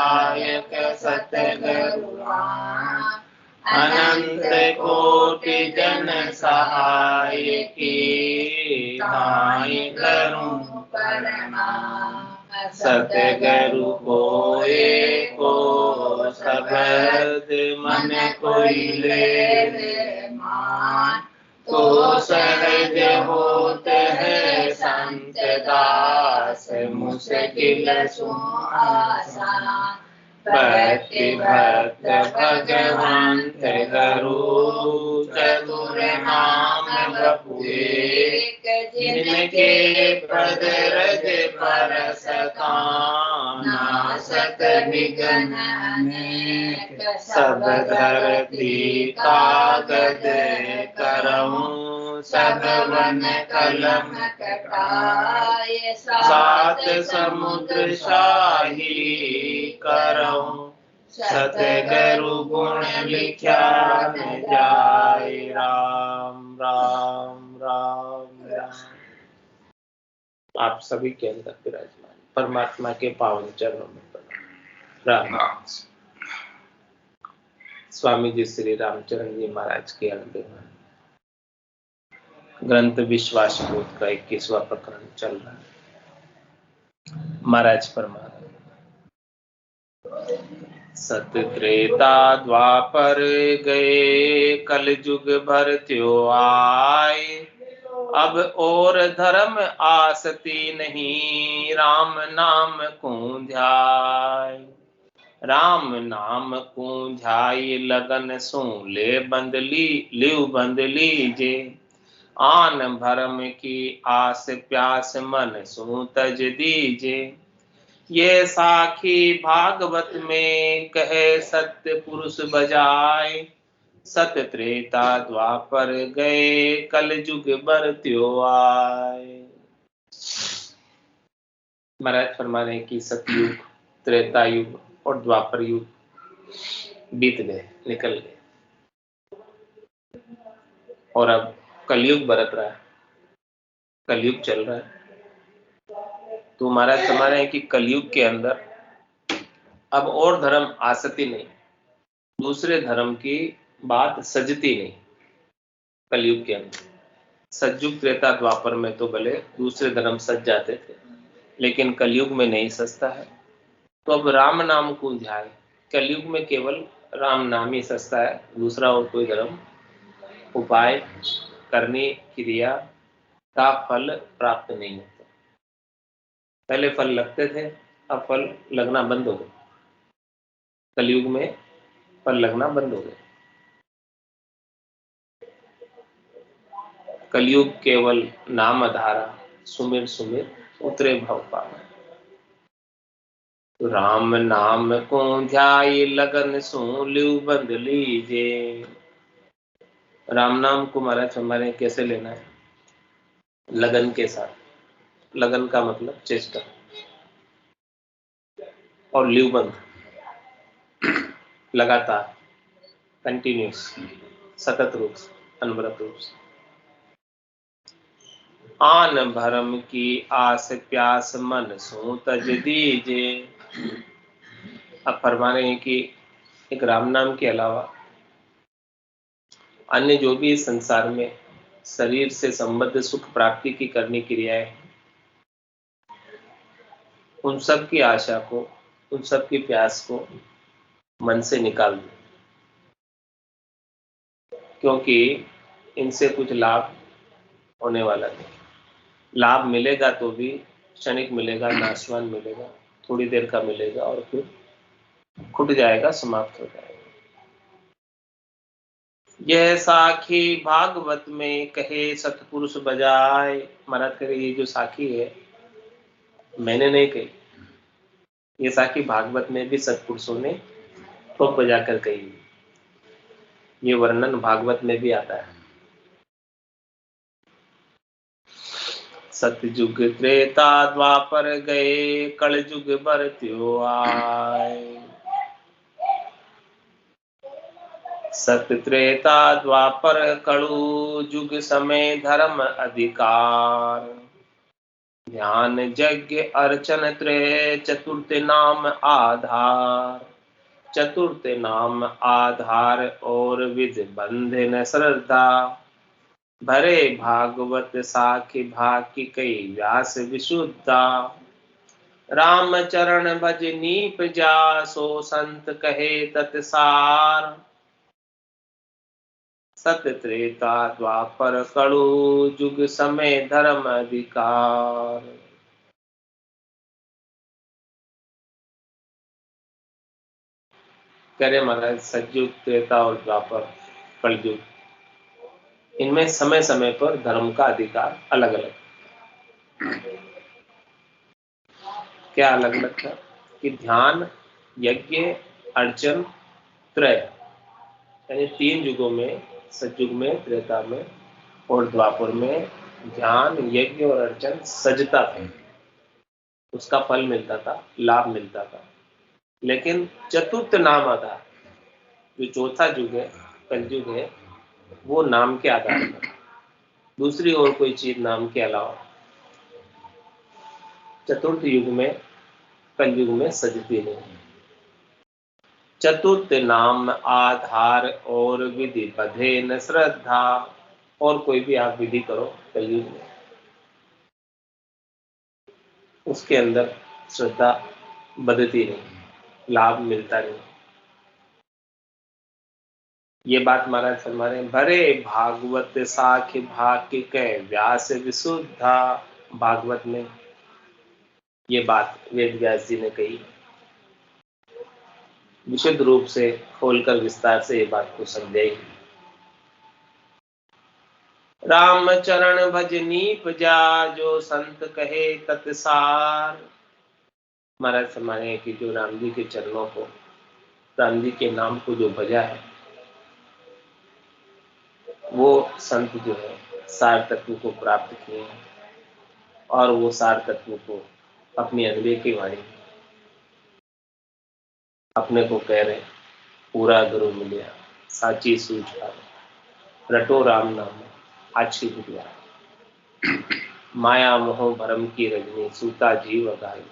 दायक सतगुरुआ अनंत कोटि जन सहाय की नाई करूं प्रणाम। सतगुरु कोय को शब्द मन कोई ले मान, तो सहज होत है संत दास मुश्किल सो आसान। भक्ति भक्त भगवंत गुरु चतुर नाम बपु एक, जिनके पद रज परसता नासत विघ्न अनेक। सब धरती कागज करऊं सब वन कलम कटाए, सात समुद्र शाही करऊं सतगुरु गुण लिखा न जाए। राम राम राम राम। आप सभी के अंदर विराजमान परमात्मा के पावन चरणों में प्रणाम। राम। स्वामी जी श्री रामचरण जी महाराज के अंदर ग्रंथ विश्वास बोध का 21वां प्रकरण चल रहा है। महाराज फरमा सत त्रेता द्वापर गए कलयुग भर त्यो आए। अब और धर्म आसती नहीं राम नाम को ध्याय। राम नाम को ध्याय लगन सो ले बंदली लिव बंद लीजे। आन भरम की आस प्यास मन सो तज दीजे। ये साखी भागवत में कहे सत्य पुरुष बजाए। सत त्रेता द्वापर गए कलयुग बर त्यो आए। महाराज फरमाने की सतयुग त्रेता युग और द्वापर युग बीत गए निकल गए और अब कलयुग बरत रहा है, कलयुग चल रहा है। तो महाराज फरमा रहे हैं कि कलयुग के अंदर अब और धर्म आसती नहीं, दूसरे धर्म की बात सजती नहीं। कलयुग के अंदर सतयुग त्रेता द्वापर में तो भले दूसरे धर्म सज जाते थे, लेकिन कलयुग में नहीं सजता है। तो अब राम नाम को ध्याय। कलयुग में केवल राम नाम ही सजता है, दूसरा और कोई धर्म उपाय करनी क्रिया का फल प्राप्त नहीं होता। पहले फल लगते थे, अब फल लगना बंद हो गए। कलयुग में फल लगना बंद हो गए। कलयुग केवल नाम धारा सुमिर सुमिर उतरे भव पावे। तो राम नाम को ध्याय लगन सो लिव बंद लीजे। राम नाम को महाराज हमारे कैसे लेना है? लगन के साथ। लगन का मतलब चेष्टा और लिवबंद लगातार कंटिन्यूस सतत रूप से अनवरत रूप से। आन भरम की आस प्यास मन सो तज दीजे। अब फरमा रहे हैं कि एक राम नाम के अलावा अन्य जो भी संसार में शरीर से संबद्ध सुख प्राप्ति की करनी क्रियाएं, उन सब की आशा को, उन सब की प्यास को मन से निकाल दो, क्योंकि इनसे कुछ लाभ होने वाला नहीं। लाभ मिलेगा तो भी क्षणिक मिलेगा, नाशवान मिलेगा, थोड़ी देर का मिलेगा और फिर खुट जाएगा, समाप्त हो जाएगा। यह साखी भागवत में कहे सतपुरुष बजाए। महाराज कह रहे ये जो साखी है मैंने नहीं कही, ये साखी भागवत में भी सतपुरुषों ने ठोक बजाकर कही। ये वर्णन भागवत में भी आता है। सतयुग त्रेता द्वापर गए कलयुग बर त्यो आए। सत त्रेता द्वापर कलु युग समय धर्म अधिकार। ध्यान यज्ञ अर्चन त्रय चतुर्थ नाम आधार। चतुर्थ नाम आधार और विधि बंधन श्रद्धा। भरे भागवत साखी भाकी कई व्यास विशुद्धा। राम चरण भज नीप जा सो संत कहे तत्सार। सत्य त्रेता द्वापर कलु जुग समय धर्म अधिकार। कह रहे महाराज सतयुग त्रेता और द्वापर कलयुग, इनमें समय समय पर धर्म का अधिकार अलग अलग। क्या अलग अलग था कि ध्यान यज्ञ अर्चन त्रय, यानी 3 युगों में, सतयुग में, त्रेता में और द्वापर में ध्यान यज्ञ और अर्चन सजता था, उसका फल मिलता था, लाभ मिलता था। लेकिन चतुर्थ नाम आधार, जो चौथा युग है, कलयुग है, वो नाम के आधार पर, दूसरी और कोई चीज नाम के अलावा चतुर्थ युग में, कलयुग में सजती नहीं। चतुर्थ नाम आधार और विधि बधे न श्रद्धा। और कोई भी आप विधि करो कलयुग में, उसके अंदर श्रद्धा बधती नहीं, लाभ मिलता नहीं। ये बात महाराज फरमा रहे हैं, भरे भागवत साखी भाग्य के व्यास विशुद्धा। भागवत में ये बात वेद व्यास जी ने कही, विशुद्ध रूप से खोलकर विस्तार से ये बात को समझाई। राम चरण भज नीप जा जो संत कहे तत्सार। महाराज फरमाए कि जो राम जी के चरणों को, राम जी के नाम को जो भजा है, वो संत जो है सार तत्व को प्राप्त किए हैं, और वो सार तत्व को अपनी अनदेखी वाणी अपने को कह रहे, पूरा गुरु मिलिया साची सूझ पावे। रटो राम नाम आछी बुढ़िया। माया मोह भरम की रजनी सूता जीव गाय।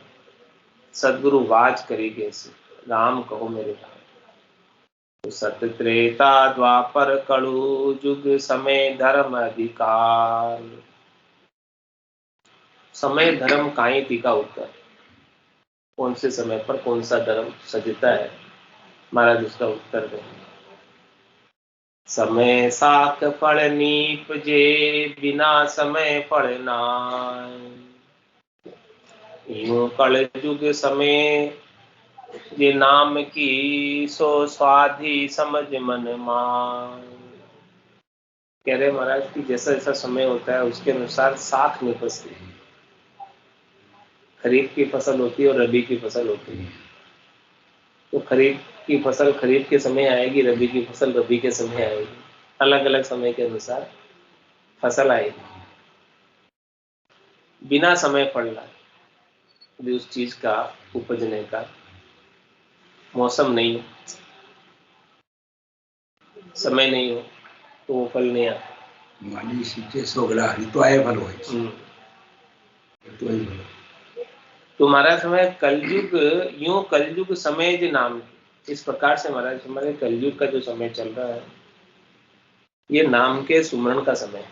सदगुरु वाज करी गैसे राम कहो मेरे भाई। तो सत्य त्रेता द्वापर कलु जुग समय धर्म अधिकार। समय धर्म काई थी का उत्तर, कौन से समय पर कौन सा धर्म सजता है, महाराज उसका उत्तर देंगे। समय साख फल नीप जे बिना समय फल नाय। यूं कल युग समय ये नाम की सो स्वाधि समझ मन मान। कह रहे महाराज कि जैसा जैसा समय होता है उसके अनुसार साख नहीं फसती। खरीफ की फसल होती है और रबी की फसल होती है। तो खरीफ की फसल खरीफ के समय आएगी, रबी की फसल रबी के समय आएगी। अलग अलग समय के अनुसार फसल आएगी। बिना समय पड़ना, यदि उस चीज का उपजने का मौसम नहीं हो, समय नहीं हो, तो वो फल नहीं आता। मानी सीते सोगला ऋतु आए फल होय છે ऋतु आए फल। तो महाराज समय कलयुग, यूं कलयुग समय जो नाम, इस प्रकार से महाराज हमारे कलयुग का जो समय चल रहा है, ये नाम के सुमरण का समय है।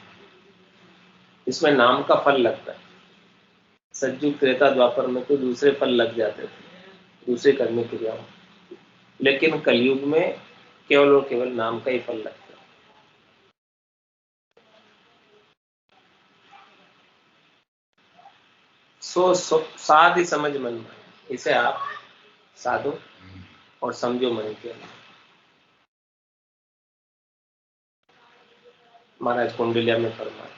इसमें नाम का फल लगता है। सतयुग त्रेता द्वापर में तो दूसरे फल लग जाते थे, दूसरे कर्म क्रियाओं, लेकिन कलयुग में केवल और केवल नाम का ही फल लगता है। साध ही समझ मन में, इसे आप साधो और समझो मन के अंदर। महाराज कुंडलिया में फरमाया,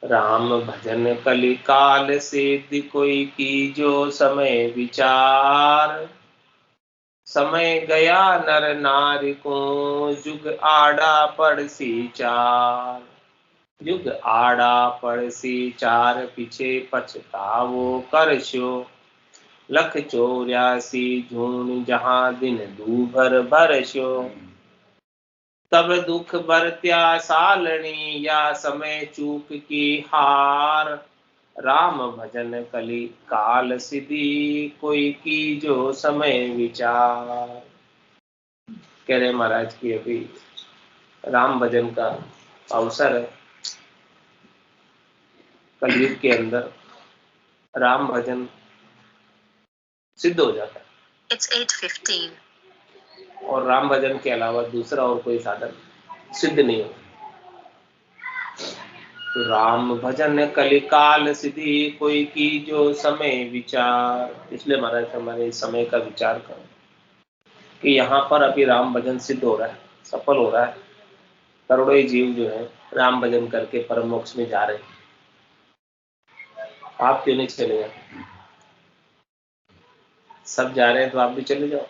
राम भजन कलि काल सिद्धि कोई की जो समय विचार। समय गया नर नारी को जुग आड़ा पड़सी चार। युग आड़ा पड़सी चार पीछे पछतावो करशो। लख 84 जून जहां दिन दूभर भरशो। तब दुख बरत्या सालनी या समय चूक की हार। राम भजन कली काल सिद्धि, कोई की जो समय विचार। कह रहे महाराज की अभी राम भजन का अवसर है। कलयुग के अंदर राम भजन सिद्ध हो जाता है। It's 8:15. और राम भजन के अलावा दूसरा और कोई साधन सिद्ध नहीं हो। तो राम भजन कलिकाल सिद्धि, कोई की जो समय विचार। इसलिए महाराज हमारे समय का विचार करो कि यहाँ पर अभी राम भजन सिद्ध हो रहा है, सफल हो रहा है। करोड़ों जीव जो है राम भजन करके परम मोक्ष में जा रहे हैं। आप क्यों नहीं चले जाओ? सब जा रहे हैं तो आप भी चले जाओ।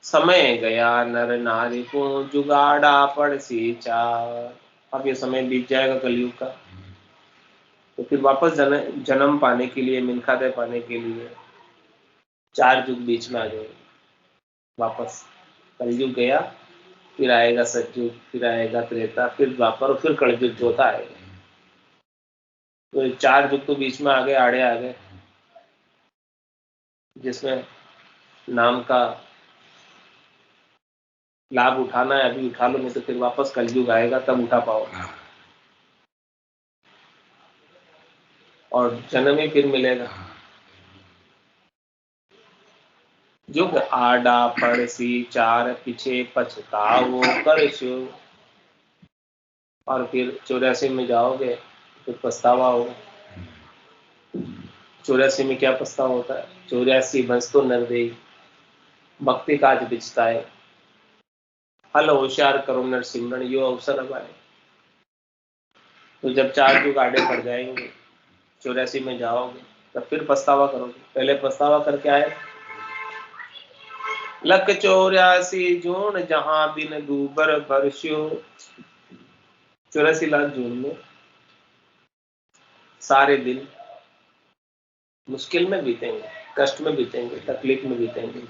समय गया नर नारी को, जुगाड़ा पड़सी चार। अब ये समय बीत जाएगा कलयुग का, तो फिर वापस जन्म पाने के लिए, मिलखाते पाने के लिए 4 युग बीच में आ जाएंगे। वापस कलयुग गया, फिर आएगा सतयुग, फिर आएगा त्रेता, फिर द्वापर, फिर कलयुग चौथा आएगा। तो 4 युग तो बीच में आ गए, आड़े आ गए, जिसमें नाम का लाभ उठाना है अभी उठा लो, नहीं तो फिर वापस कलयुग आएगा तब उठा पाओ। और जन्म ही फिर मिलेगा। जुग आडा पड़सी चार, पीछे पछताओ करशो। और फिर 84 में जाओगे तो पछतावा होगा। 84 में क्या पछतावा होता है? 84 भंस तो नर दे, भक्ति काज बिचता है। हल होशियार करो नर सिमरन, यो अवसर अब आए। तो जब 4 युग आड़े पड़ जाएंगे, 84 में जाओगे, तब फिर पछतावा करोगे। पहले पछतावा करके आए। लख 84 जून जहां दिन दूबर बरस्यो। 84 लाख जून में सारे दिन मुश्किल में बीतेंगे, कष्ट में बीतेंगे, तकलीफ में बीतेंगे।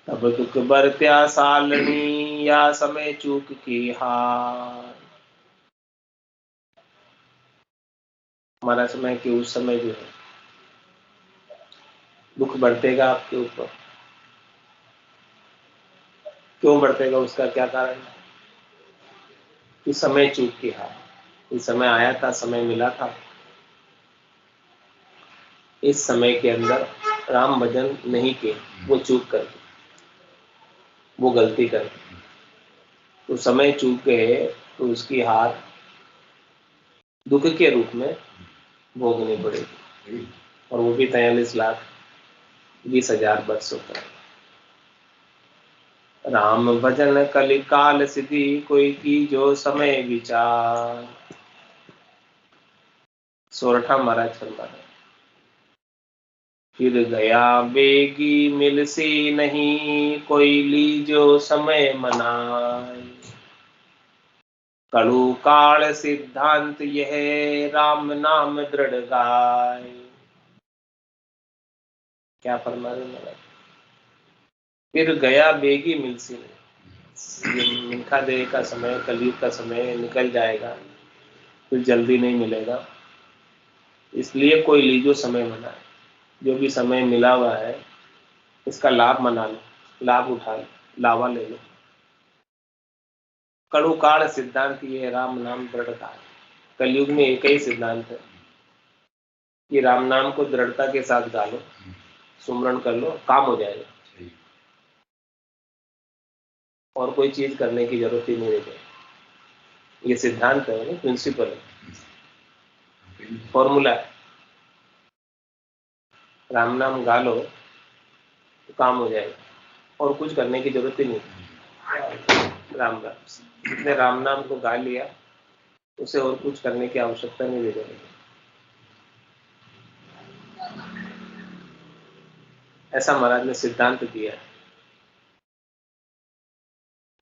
तब दुख बरत्या सालनी, या समय चूक की हार। हमारा समय कि उस समय जो है दुख बरतेगा आपके ऊपर। क्यों बरतेगा? उसका क्या कारण है? कि समय चूक की हार। इस समय आया था, समय मिला था, इस समय के अंदर राम भजन नहीं किए, वो चूक कर, वो गलती कर, तो समय चूक गए, तो उसकी हार दुख के रूप में भोगनी पड़ेगी। और वो भी 43,20,000 वर्षों तक। राम भजन कलि काल सिद्धि, कोई की जो समय विचार। सोरठा महाराज फरमा है, फिर गया बेगी मिलसी नहीं, कोई लीजो समय मनाए। कड़ू काल सिद्धांत यह, राम नाम दृढ़ गाय। क्या फरमा रहे महाराज? फिर गया बेगी मिलसी नहीं। मिल्खा दे का समय, कलयुग का समय निकल जाएगा, फिर जल्दी नहीं मिलेगा। इसलिए कोई लीजो समय मनाए। जो भी समय मिला हुआ है इसका लाभ मना लो, लाभ उठा लो, लावा ले लो। कड़ू काल सिद्धांत ये राम नाम दृढ़ता है। कलयुग में एक ही सिद्धांत है कि राम नाम को दृढ़ता के साथ गालो, सुमरण कर लो, काम हो जाएगा। और कोई चीज करने की जरूरत ही नहीं रहेगी। ये सिद्धांत है, प्रिंसिपल है, फॉर्मूला है। राम नाम गा लो तो काम हो जाएगा, और कुछ करने की जरूरत ही नहीं। राम नाम, जिसने राम नाम को गा लिया उसे और कुछ करने की आवश्यकता नहीं रहेगी। ऐसा महाराज ने सिद्धांत दिया है।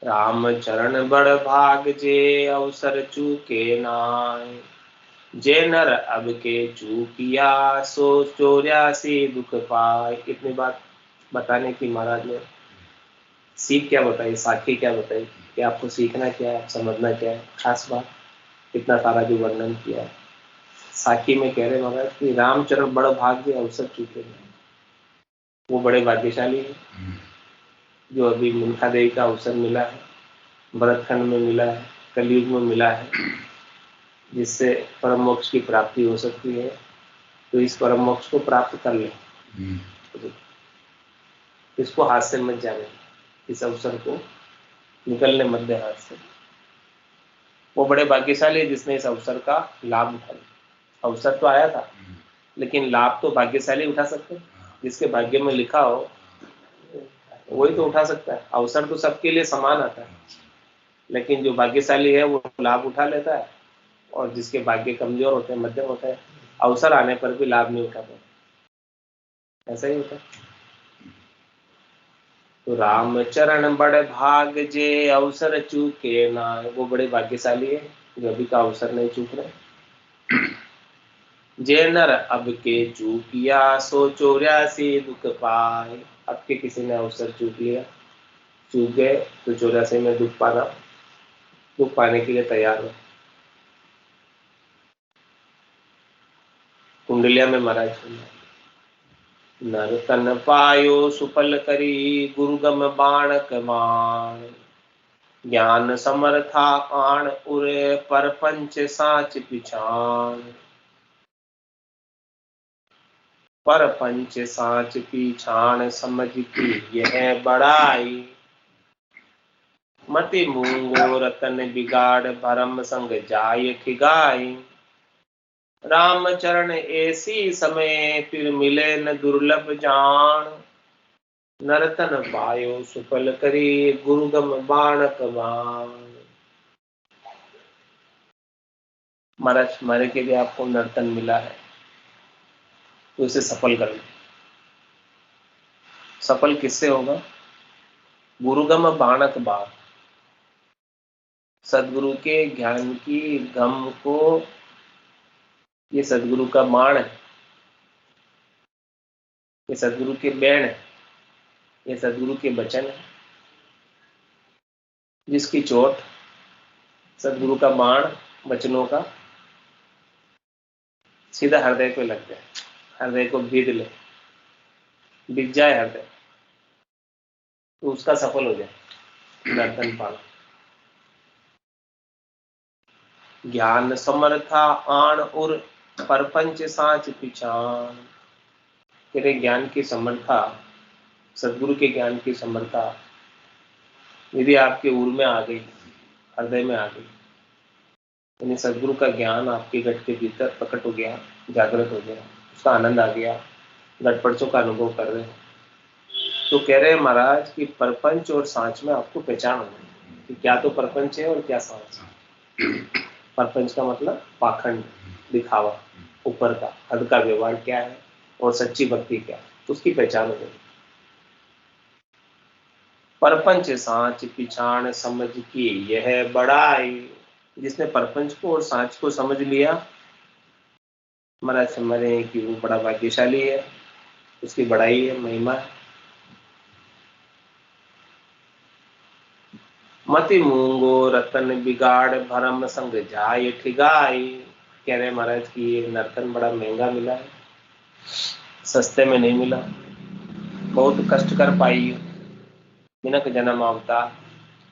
राम चरण बड़ भाग जे, अवसर चूके नाय। जे नर अब के चूकिया, सो 84 दुख पाए। इतनी बात बताने की महाराज ने सीख क्या बताई, साखी क्या बताई कि आपको सीखना क्या है, समझना क्या है, खास बात इतना सारा जो वर्णन किया है। साखी में कह रहे महाराज कि रामचरण बड़ा भाग्य अवसर चुके हैं, वो बड़े भाग्यशाली है जो अभी मुनखा देवी का अवसर मिला है, भरतखंड में मिला है, कलयुग में मिला है, जिससे परम मोक्ष की प्राप्ति हो सकती है। तो इस परम मोक्ष को प्राप्त कर ले, इसको हाथ से मत जाने, इस अवसर को निकलने मत दे हाथ से। वो बड़े भाग्यशाली है जिसने इस अवसर का लाभ उठा लिया। अवसर तो आया था लेकिन लाभ तो भाग्यशाली उठा सकते हैं, जिसके भाग्य में लिखा हो वही तो उठा सकता है। अवसर तो सबके लिए समान आता है, लेकिन जो भाग्यशाली है वो लाभ उठा लेता है, और जिसके भाग्य कमजोर होते हैं, मध्यम होते हैं, अवसर आने पर भी लाभ नहीं उठा पाते। ऐसा ही होता है। तो रामचरण बड़े भाग जे अवसर चूके ना, वो बड़े भाग्यशाली है जो अभी का अवसर नहीं चूक रहे। जे नर अब के चूकिया सो 84 दुख पाए, अब के किसी ने अवसर चूक लिया, चूक गए तो 84 में दुख पाने के लिए तैयार हो। कुंडलिया में महाराज नर तन पायो सुफल करी गुरुगम बाण कमान, ज्ञान समर्था आण उरे परपंच साच पिछान, परपंच साच पिछान समझ की यह बड़ाई, मति मूंगो रतन बिगाड़ भरम संग जाय ठिगाई, रामचरण ऐसी समय फिर मिले न दुर्लभ जान, नरतन पायो सुफल करी गुरुगम बाण कमान। महाराज हमारे के लिए आपको नर्तन मिला है तो इसे सफल कर लो। सफल किससे होगा? गुरुगम बाणक बाण, सदगुरु के ज्ञान की गम को, ये सदगुरु का बाण है, ये सदगुरु के बैण है, ये सदगुरु के वचन है, जिसकी चोट सदगुरु का बाण वचनों का सीधा हृदय पे लग जाए, हृदय को बीध ले, बिक जाए हृदय, तो उसका सफल हो जाए नर्तन पाना। ज्ञान समर्था आण उर परपंच साच पिछान, तेरे ज्ञान की समर्था, सदगुरु के ज्ञान की समर्था यदि आपके उर में आ गई, हृदय में आ गई, यानी सदगुरु का ज्ञान आपके घट के भीतर प्रकट हो गया, जागृत हो गया, उसका आनंद आ गया, घटपड़चों का अनुभव कर रहे हैं, तो कह रहे हैं महाराज कि परपंच और सांच में आपको पहचान हो गई कि क्या तो परपंच है और क्या सांच। परपंच का मतलब पाखंड, दिखावा, ऊपर का हद का व्यवहार क्या है और सच्ची भक्ति क्या है, तो उसकी पहचान हो गई। परपंच सांच पिछाण समझ की यह बड़ाई, जिसने परपंच को और सांच को समझ लिया, महाराज समझ रहे हैं कि वो बड़ा भाग्यशाली है, उसकी बड़ाई है, महिमा है। मति मूंगो रतन बिगाड़ भरम संग जाय ठिगाई, कह रहे महाराज कि ये नर्तन बड़ा महंगा मिला है, सस्ते में नहीं मिला, बहुत कष्ट कर पाई, मिनक जन्म अवतार,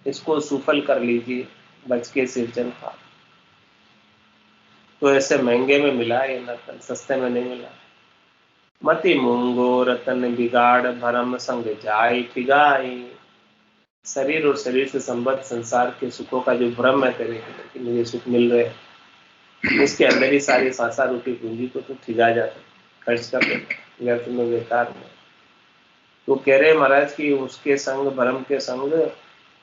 इसको सुफल कर लीजिए, बच के सिरजन था। तो ऐसे महंगे में मिला ये नर्तन, सस्ते में नहीं मिला। मति मूंगो रतन बिगाड़ भरम संग जाय ठिगाई, शरीर और शरीर से संबद्ध संसार के सुखों का जो भ्रम है तेरे कि मुझे सुख मिल रहे, उसके अंदर ही सारी सांसार रूपी पूंजी को तो ठिगा जाता, खर्च कर देता व्यर्थ में, बेकार में। तो कह रहे महाराज कि उसके संग, भ्रम के संग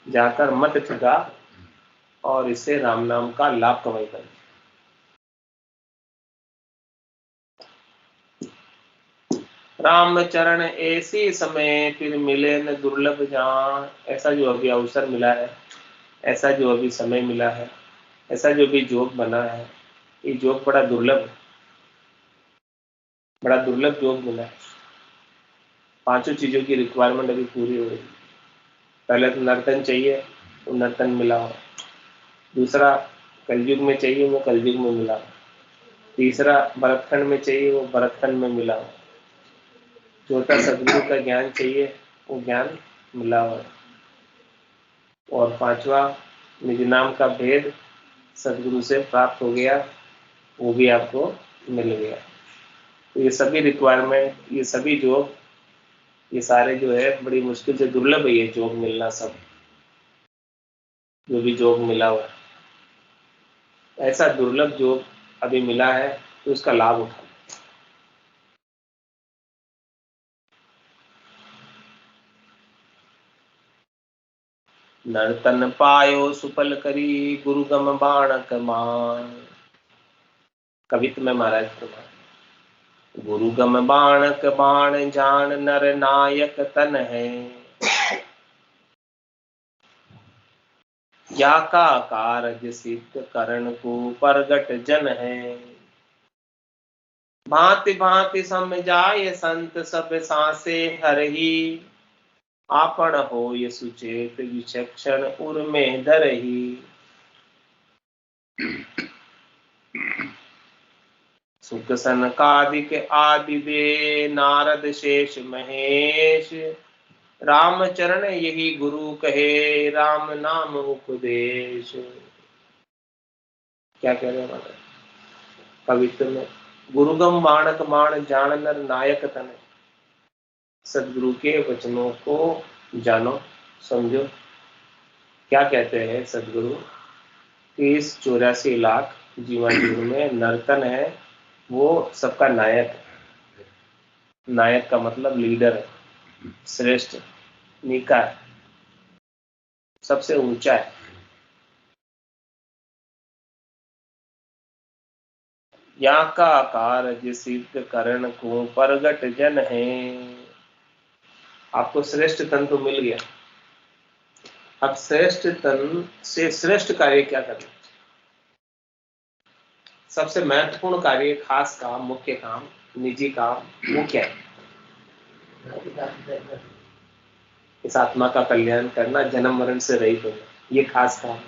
जाकर मत ठिगा और इससे राम नाम का लाभ कमाई कर। रामचरण ऐसी समय फिर मिले न दुर्लभ जान, ऐसा जो अभी अवसर मिला है, ऐसा जो अभी समय मिला है, ऐसा जो भी जोग बना है, ये जोग बड़ा दुर्लभ, बड़ा दुर्लभ जोग मिला है। पांचों चीजों की रिक्वायरमेंट अभी पूरी हो रही है। पहले तो नर्तन चाहिए, वो नर्तन मिला हो। दूसरा कलयुग में चाहिए, वो कलयुग में मिला हो। तीसरा भरतखंड में चाहिए, वो भरतखंड में मिला हो। चौथा सदगुरु का ज्ञान चाहिए, वो ज्ञान मिला हो। और पांचवा निज नाम का भेद सदगुरु से प्राप्त हो गया, वो भी आपको मिल गया। तो ये सभी रिक्वायरमेंट, ये सभी जॉब, ये सारे जो है बड़ी मुश्किल से दुर्लभ है ये जॉब मिलना। सब जो भी जॉब मिला हुआ ऐसा दुर्लभ जॉब अभी मिला है, तो उसका लाभ उठा। नर्तन पायो सुफल करी गुरुगम बाणक मान। कवित्व में महाराज फरमाए, गुरुगम बाणक बाण जान नर नायक तन है। या का कारज सिद्ध करण को प्रगट जन है। भांति भांति समझाए संत सब सांसे हरही। आपन हो ये सुचेत विचक्षण उर में धरही। सुख सनकादिक आदि दे नारद शेष महेश। राम चरण यही गुरु कहे राम नाम उपदेश। क्या कह रहे हैं कवित्व में, गुरुगम बाणक बाण जान नर नायक तन। सदगुरु के वचनों को जानो, समझो। क्या कहते हैं सदगुरु कि इस 84 लाख जीवाजीव में नर्तन है, वो सबका नायक है। नायक का मतलब लीडर है, श्रेष्ठ, निका है, सबसे ऊंचा है। या का कारज सिद्ध करण को प्रगट जन है। आपको श्रेष्ठ तन तो मिल गया, अब श्रेष्ठ तन से श्रेष्ठ कार्य क्या करना। सबसे महत्वपूर्ण कार्य, खास काम, मुख्य काम, निजी काम, वो क्या है? इस आत्मा का कल्याण करना, जन्म मरण से रहित होना, ये खास काम।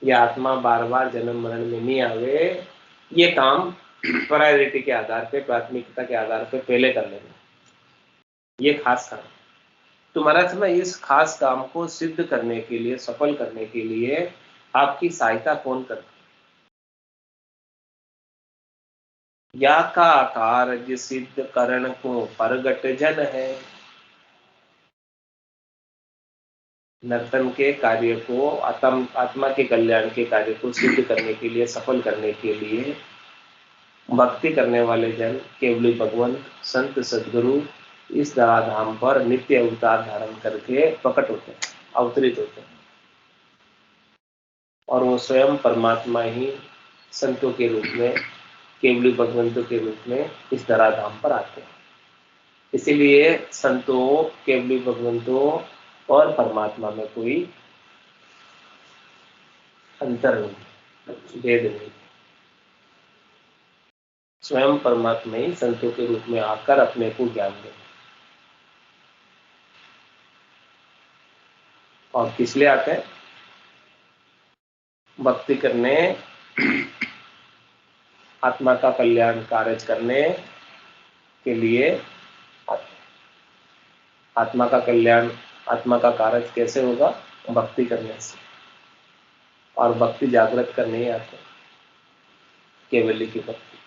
ये आत्मा बार बार जन्म मरण में नहीं आवे, ये काम प्रायोरिटी के आधार पे, प्राथमिकता के आधार पे पहले कर लेना, ये खास काम। तुम्हारा समय इस खास काम को सिद्ध करने के लिए, सफल करने के लिए आपकी सहायता कौन करता? या का कारज सिद्ध करण को प्रगट जन है। नर्तन के कार्य को, आत्मा के कल्याण के कार्य को सिद्ध करने के लिए, सफल करने के लिए भक्ति करने वाले जन, केवली भगवंत, संत, सदगुरु इस धराधाम पर नित्य अवतार धारण करके प्रकट होते हैं, अवतरित होते हैं। और वो स्वयं परमात्मा ही संतों के रूप में, केवली भगवंतों के रूप में इस धराधाम पर आते हैं। इसीलिए संतों, केवली भगवंतों और परमात्मा में कोई अंतर नहीं, भेद नहीं। स्वयं परमात्मा ही संतों के रूप में आकर अपने को ज्ञान दे। और किस लिए आते हैं? भक्ति करने, आत्मा का कल्याण कार्य करने के लिए। आत्मा का कल्याण, आत्मा का कार्य कैसे होगा? भक्ति करने से। और भक्ति जागृत करने ही आते हैं, केवली की भक्ति।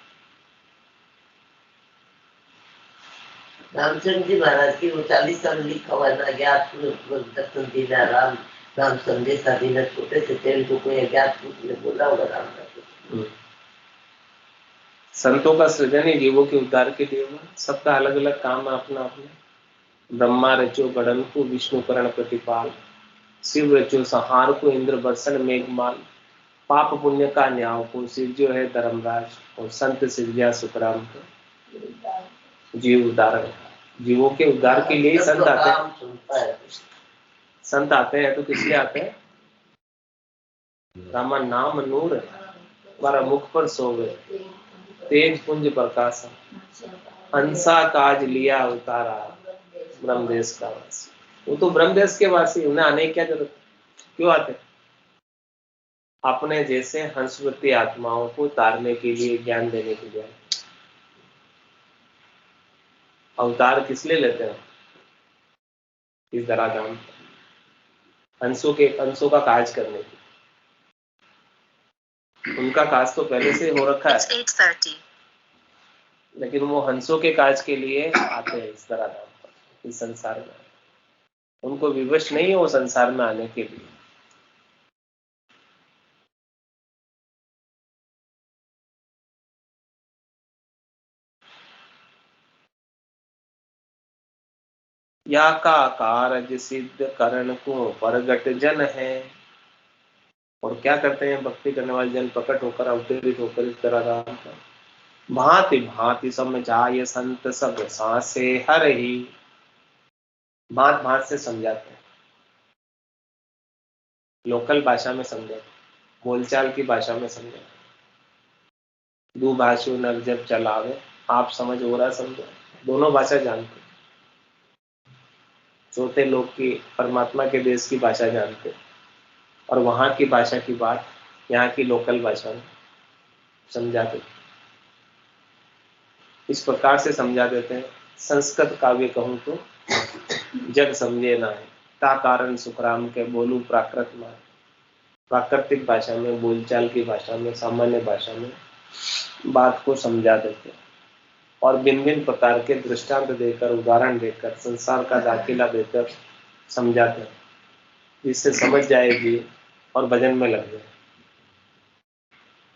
रामचंद्र जी महाराज की वो 40 साल लिखा हुआ ना, ज्ञात दर्शन दीना राम राम संदेशा दीना, छोटे से तेल को कोई अज्ञात ने बोला होगा राम का। संतों का सृजन ही जीवों के उद्धार के लिए हुआ। सबका अलग अलग काम है अपना अपना। ब्रह्मा रचो गणन को विष्णु करण प्रतिपाल। शिव रचो संहार को इंद्र बरसन मेघमाल। पाप पुण्य का न्याय को सिरजो है धर्मराज। और संत सिरजा सुखराम को जीव उद्धारण। जीवों के उद्धार के लिए संत आते हैं। संत आते हैं तो किस लिए आते हैं? रामा नाम नूर हमारा मुख पर सोवे, तेज पुंज प्रकाश, हंसा काज लिया उतारा, ब्रह्मदेश का वास। वो तो ब्रह्मदेश के वासी, उन्हें आने की क्या जरूरत, क्यों आते? अपने जैसे हंसवती आत्माओं को तारने के लिए, ज्ञान देने के लिए। अवतार किस लिए लेते हैं इस धराधाम? हंसों का काज करने की। उनका काज तो पहले से हो रखा है, लेकिन वो हंसों के काज के लिए आते हैं इस धराधाम पर, इस संसार में। उनको विवश नहीं है वो संसार में आने के लिए। या का कारज सिद्ध करण को प्रगट जन है। और क्या करते हैं भक्ति करने वाले जन? प्रकट होकर, अवतरित होकर इस धराधाम पर भांति भांति समझाए संत सब सांसे हर ही। भांत भांत से समझाते हैं, लोकल भाषा में समझाते, बोलचाल की भाषा में समझाते। दो भाषु नर जब चलावे, आप समझ हो रहा समझो, दोनों भाषा जानते। चौथे लोग की, परमात्मा के देश की भाषा जानते, और वहां की भाषा की बात यहाँ की लोकल भाषा में समझाते। इस प्रकार से समझा देते हैं। संस्कृत काव्य कहूं तो जग समझे ना है, ता कारण सुखराम के बोलू प्राकृत में। प्राकृतिक भाषा में, बोलचाल की भाषा में, सामान्य भाषा में बात को समझा देते हैं, और भिन्न भिन्न प्रकार के दृष्टांत देकर, उदाहरण देकर, संसार का दाखिला देकर समझाते हैं, जिससे समझ जाएगी और भजन में लग जाए।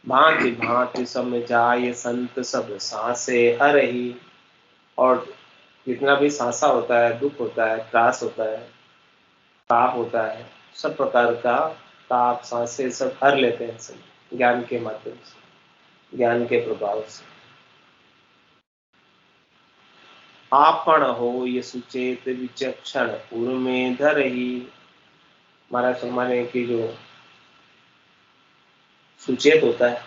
भांति भांति समझाए संत सब सांसे हर ही। और जितना भी सांसा होता है, दुख होता है, त्रास होता है, ताप होता है, सब प्रकार का ताप, सांसे सब हर लेते हैं सब ज्ञान के माध्यम से, ज्ञान के प्रभाव से। आपन हो ये सुचेत विचक्षण पूर्व में धर ही। हमारा सम्मान की जो सुचेत होता है,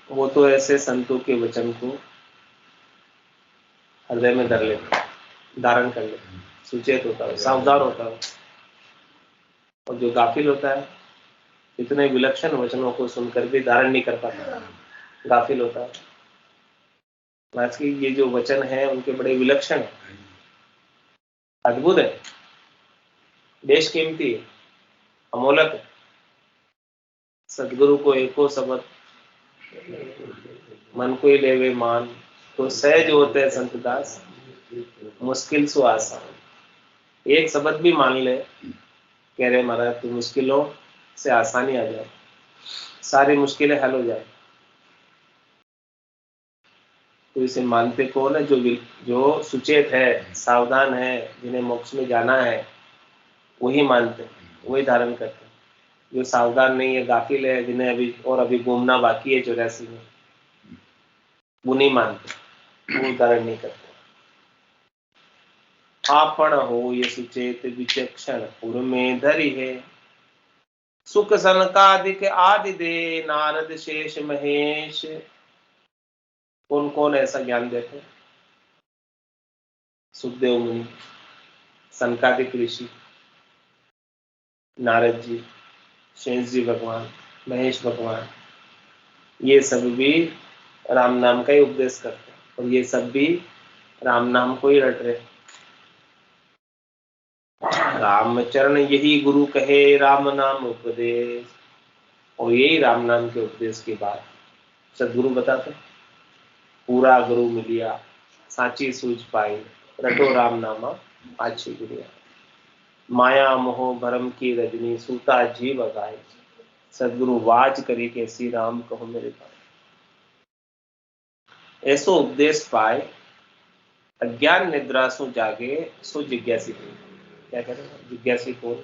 वो तो ऐसे संतों के वचन को हृदय में धर लेता है, धारण कर लेता है। सुचेत होता है, सावधान होता है। और जो गाफिल होता है, इतने विलक्षण वचनों को सुनकर भी धारण नहीं कर पाता, गाफिल होता है। आज की ये जो वचन है उनके बड़े विलक्षण है, अद्भुत है, देश कीमती है, अमोलक है। सदगुरु को एको शब्द मन को ही लेवे मान, तो सहज होते संत दास मुश्किल सु आसान। एक शब्द भी मान ले, कह रहे महाराज तो मुश्किलों से आसानी आ जाए, सारी मुश्किलें हल हो जाए। तो इसे मानते कौन है? जो सुचेत है, सावधान है, जिन्हें मोक्ष में जाना है, वही मानते, वही धारण करते। जो सावधान नहीं है, गाफिल है, जिन्हें अभी घूमना बाकी है 84 में, वो नहीं मानते, वो धारण नहीं करते। आपन हो ये सुचेत विचक्षण पूर्व में धरी है। सुख सनकादिक आदि दे नारद शेष महेश। कौन कौन ऐसा ज्ञान देते हैं? सुखदेव मुनि, सनकादिक ऋषि, नारद जी, शेष जी भगवान, महेश भगवान, ये सब भी राम नाम का ही उपदेश करते हैं, और ये सब भी राम नाम को ही रट रहे। रामचरण यही गुरु कहे राम नाम उपदेश। और यही राम नाम के उपदेश की बात सदगुरु बताते। पूरा गुरु मिलिया साची सूझ पाई, रटो राम नामा आछी गुड़िया। माया मोह भरम की रजनी सूता जीव गाय। सदगुरु वाज करी कैसी राम कहो मेरे पास। ऐसो उपदेश पाए अज्ञान निद्रा सो जागे सो जिज्ञासी। क्या कहते हैं? जिज्ञासी कौन?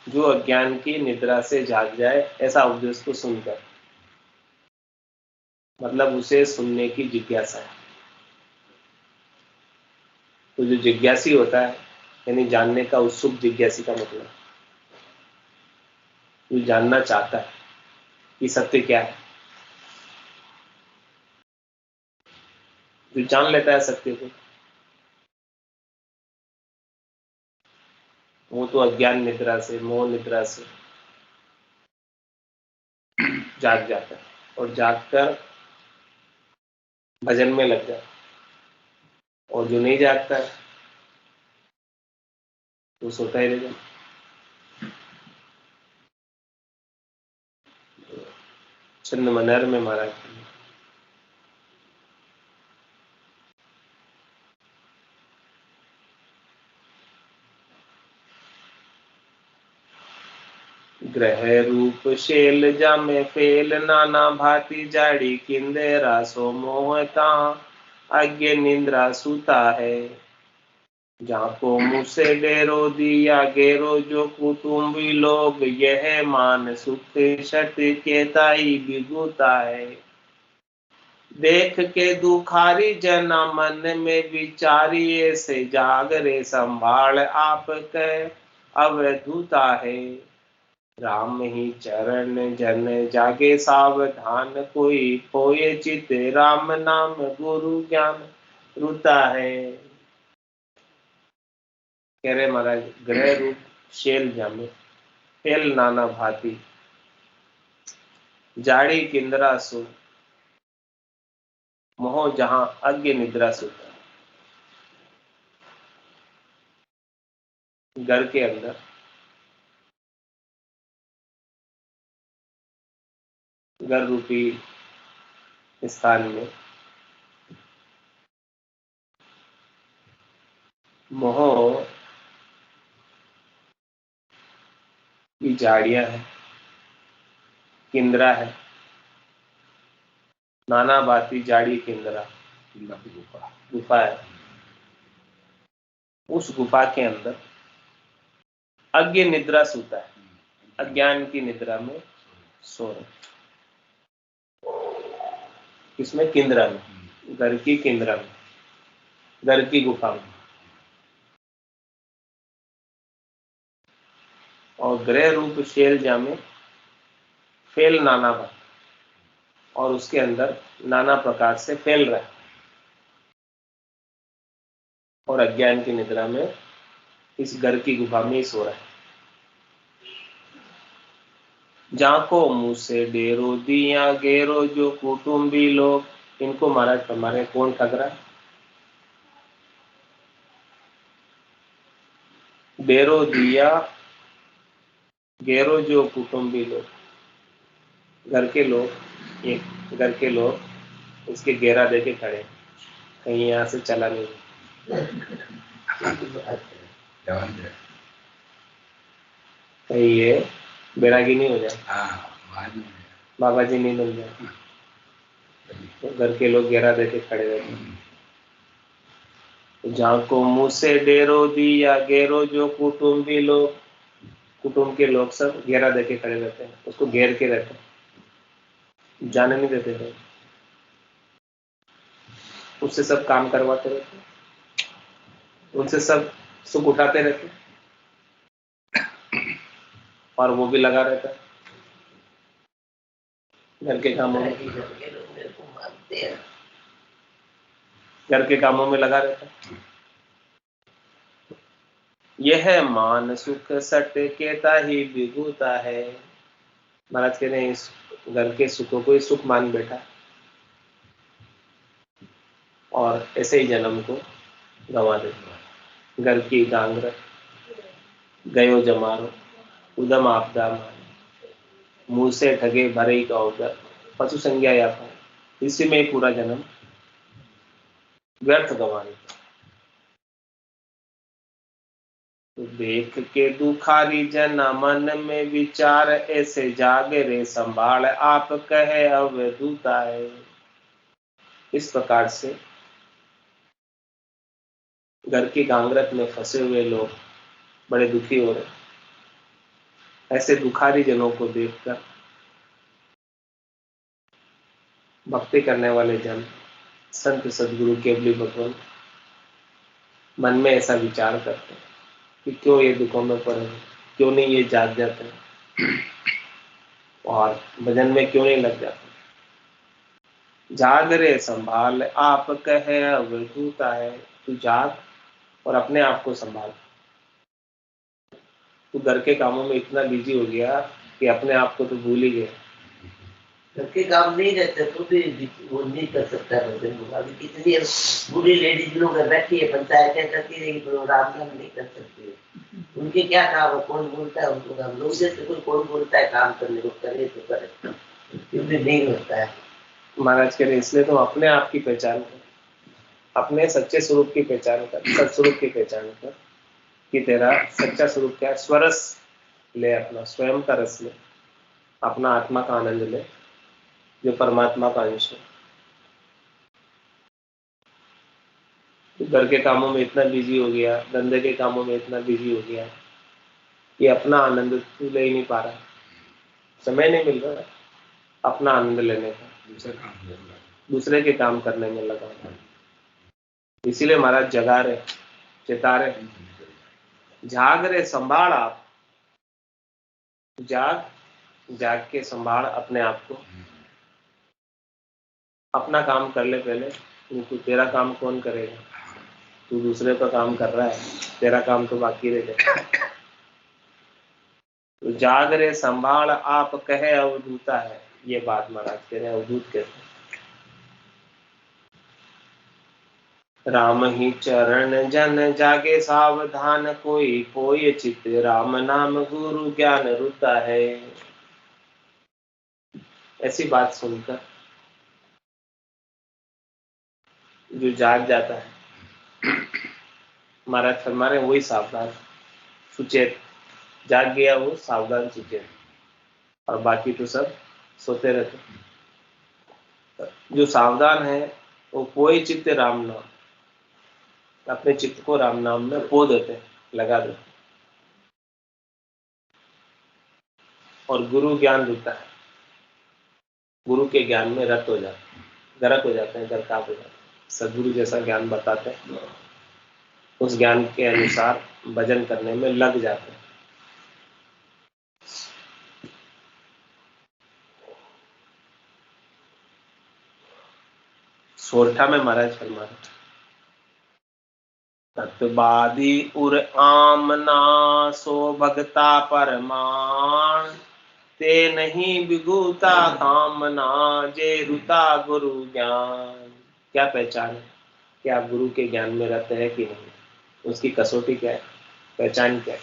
जो अज्ञान की निद्रा से जाग जाए ऐसा उपदेश को सुनकर, मतलब उसे सुनने की जिज्ञासा है। तो जो जिज्ञासी होता है, यानी जानने का उत्सुक, जिज्ञासी का मतलब जो जानना चाहता है कि सत्य क्या है, जो जान लेता है सत्य को, वो तो अज्ञान निद्रा से, मोह निद्रा से जाग जाता है और जागकर भजन में लग जाता है। और जो नहीं जागता है वो सोता ही रह जाता। छंद मनहर में महाराज ग्रह रूप शेल जामे फेल, नाना भांति जाड़ी किंदेरा सो मोहता, आज्ञे निंद्रा सूता है। जाको मुँह से डेरो दिया गेरो, जो कुटुंबी लोग यह मान सुख शत केताई बिगुता है। देख के दुखारी जना मन में विचारिए, से जागरे संभाल आप कह अवधूता है। राम ही चरण जन जागे सावधान, कोई खोए चित राम नाम गुरु ज्ञान रुता है। कह रहे महाराज, ग्रह रूप शेल जामे फेल नाना भांति, जाड़ी किंदरा सो मोह जहां अज्ञ निद्रा सोता है। घर के अंदर घर रूपी स्थान में मोह की झाड़ियां है, किंदरा है, नाना भांति जाड़ी किंदरा गुफा है। उस गुफा के अंदर अज्ञ निद्रा सोता है, अज्ञान की निद्रा में सो रहे। किसमें? किंदरा में, घर की किंदरा में, घर की गुफा में। और ग्रह रूप शेल जामे फेल नाना भांति, और उसके अंदर नाना प्रकार से फैल रहा है और अज्ञान की निद्रा में इस घर की गुफा में ही सो रहा है। जाको मुंह से डेरो दिया गेरो, जो कुटुंबी लोग, इनको महाराज हमारे कौन ठग रहा है? डेरो दिया गेरो, जो कुटुंबी लोग, घर के लोग, एक घर के लोग इसके घेरा देके खड़े, कहीं यहाँ से चला नहीं। कहीं ये बैरागी नहीं हो जाए, बाबा जी नहीं बन जाए, तो घर के लोग घेरा देके खड़े रहते। जहाँ को मुँह से डेरो दिया गेरो, जो कुटुंबी लोग, कुटुंब के लोग सब घेरा देके खड़े रहते हैं, उसको घेर के रहते हैं, जाने नहीं देते थे। उससे सब काम करवाते रहते, उनसे सब सुख उठाते रहते, और वो भी लगा रहता है घर के कामों में, घर के कामों में लगा रहता है। यह मान सुख सट केता ही विभूता है। महाराज कहते हैं इस घर के सुखों को ही सुख मान बैठा, और ऐसे ही जन्म को गंवा देता। घर की गांगर गयो जमारो, उदम आपदा मारे, मुंह से ठगे भरे का उदर, पशु संज्ञा या पाए, इसी में पूरा जन्म व्यर्थ गंवा देता। तो देख के दुखारी जना मन में विचार, ऐसे जागे रे संभाल आप कहे अवधूता है। इस प्रकार से घर की गांगरत में फंसे हुए लोग बड़े दुखी हो रहे। ऐसे दुखारी जनों को देखकर भक्ति करने वाले जन, संत सदगुरु केवली भगवान मन में ऐसा विचार करते हैं कि क्यों ये दुखों में पड़े, क्यों नहीं ये जाग जाते हैं और भजन में क्यों नहीं लग जाते। जाग रे संभाल आप कहे अवधूता है, तू जाग और अपने आप को संभाल। तू घर के कामों में इतना बिजी हो गया कि अपने आप को तो भूल ही गया। घर के काम नहीं रहते तो भी वो नहीं कर सकता है भजन को। अभी कितनी बूढ़ी लेडीज लोग बैठी है, पंचायतें करती रहेगी, तो राम नाम नहीं कर सकती। उनके क्या काम है, कौन बोलता है उनको काम? लोग जैसे कोई कौन बोलता है काम करने को, करे तो करे, क्योंकि नहीं होता है। महाराज कह रहे इसलिए तो अपने आप की पहचान कर, अपने सच्चे स्वरूप की पहचान कर, सत्स्वरूप की पहचान कर कि तेरा सच्चा स्वरूप क्या है। स्वरस ले, अपना स्वयं का रस ले, अपना आत्मा का आनंद ले जो परमात्मा का अंश है। तो घर के कामों में इतना बिजी हो गया, धंधे के कामों में इतना बिजी हो गया, ये अपना आनंद तू ले ही नहीं पा रहा, समय नहीं मिल रहा अपना आनंद लेने का, दूसरे के काम करने में लगा। इसीलिए महाराज जगा रहे, चेता रहे, जाग रे संभाल आप, जाग के संभाल अपने आप को, अपना काम कर ले पहले। तू तेरा काम कौन करेगा? तू दूसरे का काम कर रहा है, तेरा काम तो बाकी रह गया। तो जाग रे संभाल आप कहे अवधूता है, ये बात महाराज कह रहे हैं, अवधूत कहते हैं। राम ही चरण जन जागे सावधान, कोई कोई चित राम नाम गुरु ज्ञान रुता है। ऐसी बात सुनकर जो जाग जाता है, महाराज फरमा रहे वही सावधान सुचेत, जाग गया वो सावधान सुचेत, और बाकी तो सब सोते रहते। जो सावधान है वो कोई चित्त राम नाम, अपने चित्त को राम नाम में पो देते, लगा देते, और गुरु ज्ञान देता है, गुरु के ज्ञान में रत हो जाते हैं, गर्क हो जाते हैं, गरकाब हो जाते हैं। सदगुरु जैसा ज्ञान बताते हैं, उस ज्ञान के अनुसार भजन करने में लग जाते हैं। सोरठा में महाराज फरमा रहे, तत्वादी उर आमना सो भगता परमान, ते नहीं बिगुता कामना जे रुता गुरु ज्ञान। क्या पहचान है कि आप गुरु के ज्ञान में रहते हैं कि नहीं, उसकी कसौटी क्या है, पहचान क्या है?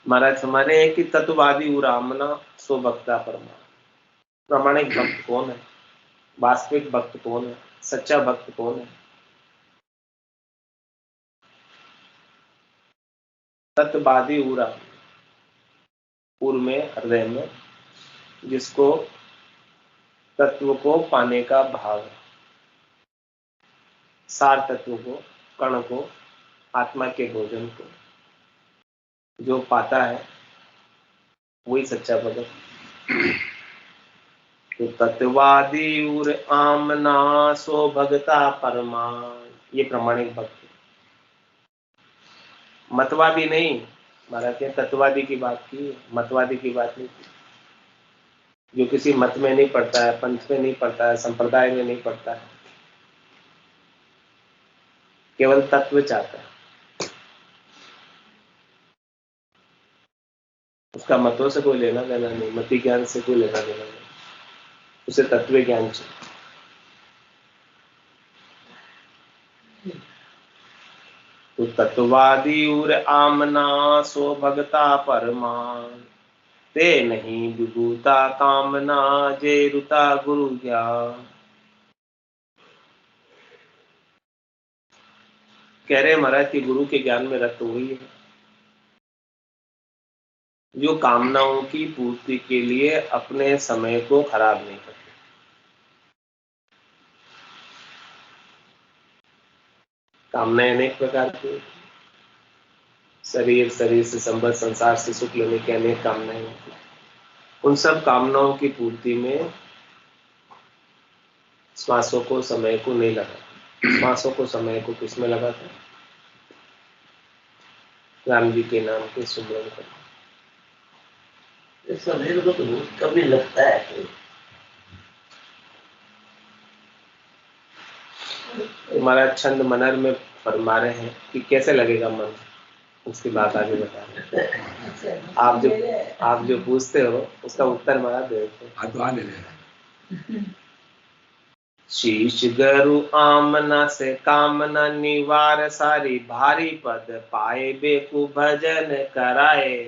महाराज हमारे हैं कि तत्ववादी उरामना सो भक्ता परमान। प्रामाणिक भक्त कौन है, वास्तविक भक्त कौन है, सच्चा भक्त कौन है? तत्ववादी उरा, उर में, हृदय में, जिसको तत्व को पाने का भाव है, सार तत्व को, कण को, आत्मा के भोजन को जो पाता है वही सच्चा भगत। तो तत्वादी उर आमना सो भगता परमान, ये प्रामाणिक भक्त। मतवादी नहीं, महाराज ने तत्ववादी की बात की, मतवादी की बात नहीं की। जो किसी मत में नहीं पड़ता है, पंथ में नहीं पड़ता है, संप्रदाय में नहीं पड़ता है, केवल तत्व चाहता है, उसका मतों से कोई लेना देना नहीं, मति ज्ञान से कोई लेना देना नहीं, उसे तत्व ज्ञान चाहिए। तो तत्ववादी उर आमना सो भगता परमान, ते नहीं विभूता कामना जे रुता गुरु ज्ञान। कह रहे महाराज कि गुरु के ज्ञान में रत हुई है जो कामनाओं की पूर्ति के लिए अपने समय को खराब नहीं करते। कामनाएं अनेक प्रकार की, शरीर से संबंध, संसार से सुख लेने की अनेक कामनाएं होती हैं। उन सब कामनाओं की पूर्ति में श्वासों को, समय को नहीं लगाते। श्वासों को, समय को किसमें लगाते हैं? राम जी के नाम के सुमरन करते। समय को तो बहुत कम ही लगता है। हमारा छंद मनर में फरमा रहे हैं कि कैसे लगेगा मन, उसकी बात आगे बता रहे। आप जो पूछते हो उसका उत्तर मैं देते हैं। शीश गरु आमना से कामना निवार सारी, भारी पद पाए बेकु भजन कराए।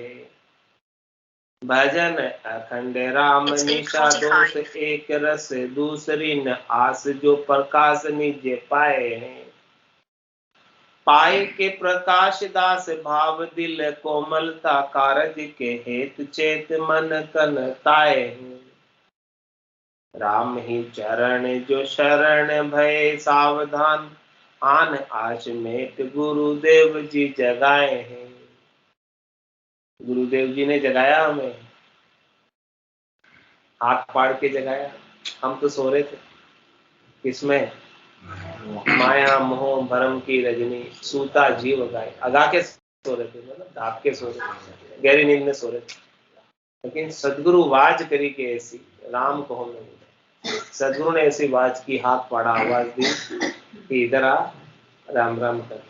भजन अखंड राम निशा दोष एक रस, दूसरी न आस जो प्रकाश निज पाए। पाए के प्रकाश दास भाव दिल कोमलता, कारज के हेतु चेत मन कन ताए। राम ही चरण जो शरण भय सावधान, आन आश मेट गुरुदेव जी जगाए हैं। गुरुदेव जी ने जगाया हमें, हाथ पाड़ के जगाया। हम तो सो रहे थे, किसमें? माया मोह भरम की रजनी, सूता जीव गाए। अगा के सो रहे थे, मतलब ढाप के सो रहे थे, गहरी नींद में सो रहे थे। लेकिन सदगुरु वाज करी के ऐसी, राम को हम नहीं। सदगुरु ने ऐसी आवाज की, हाथ पाड़ा, आवाज दी कि इधर आ, राम राम कर।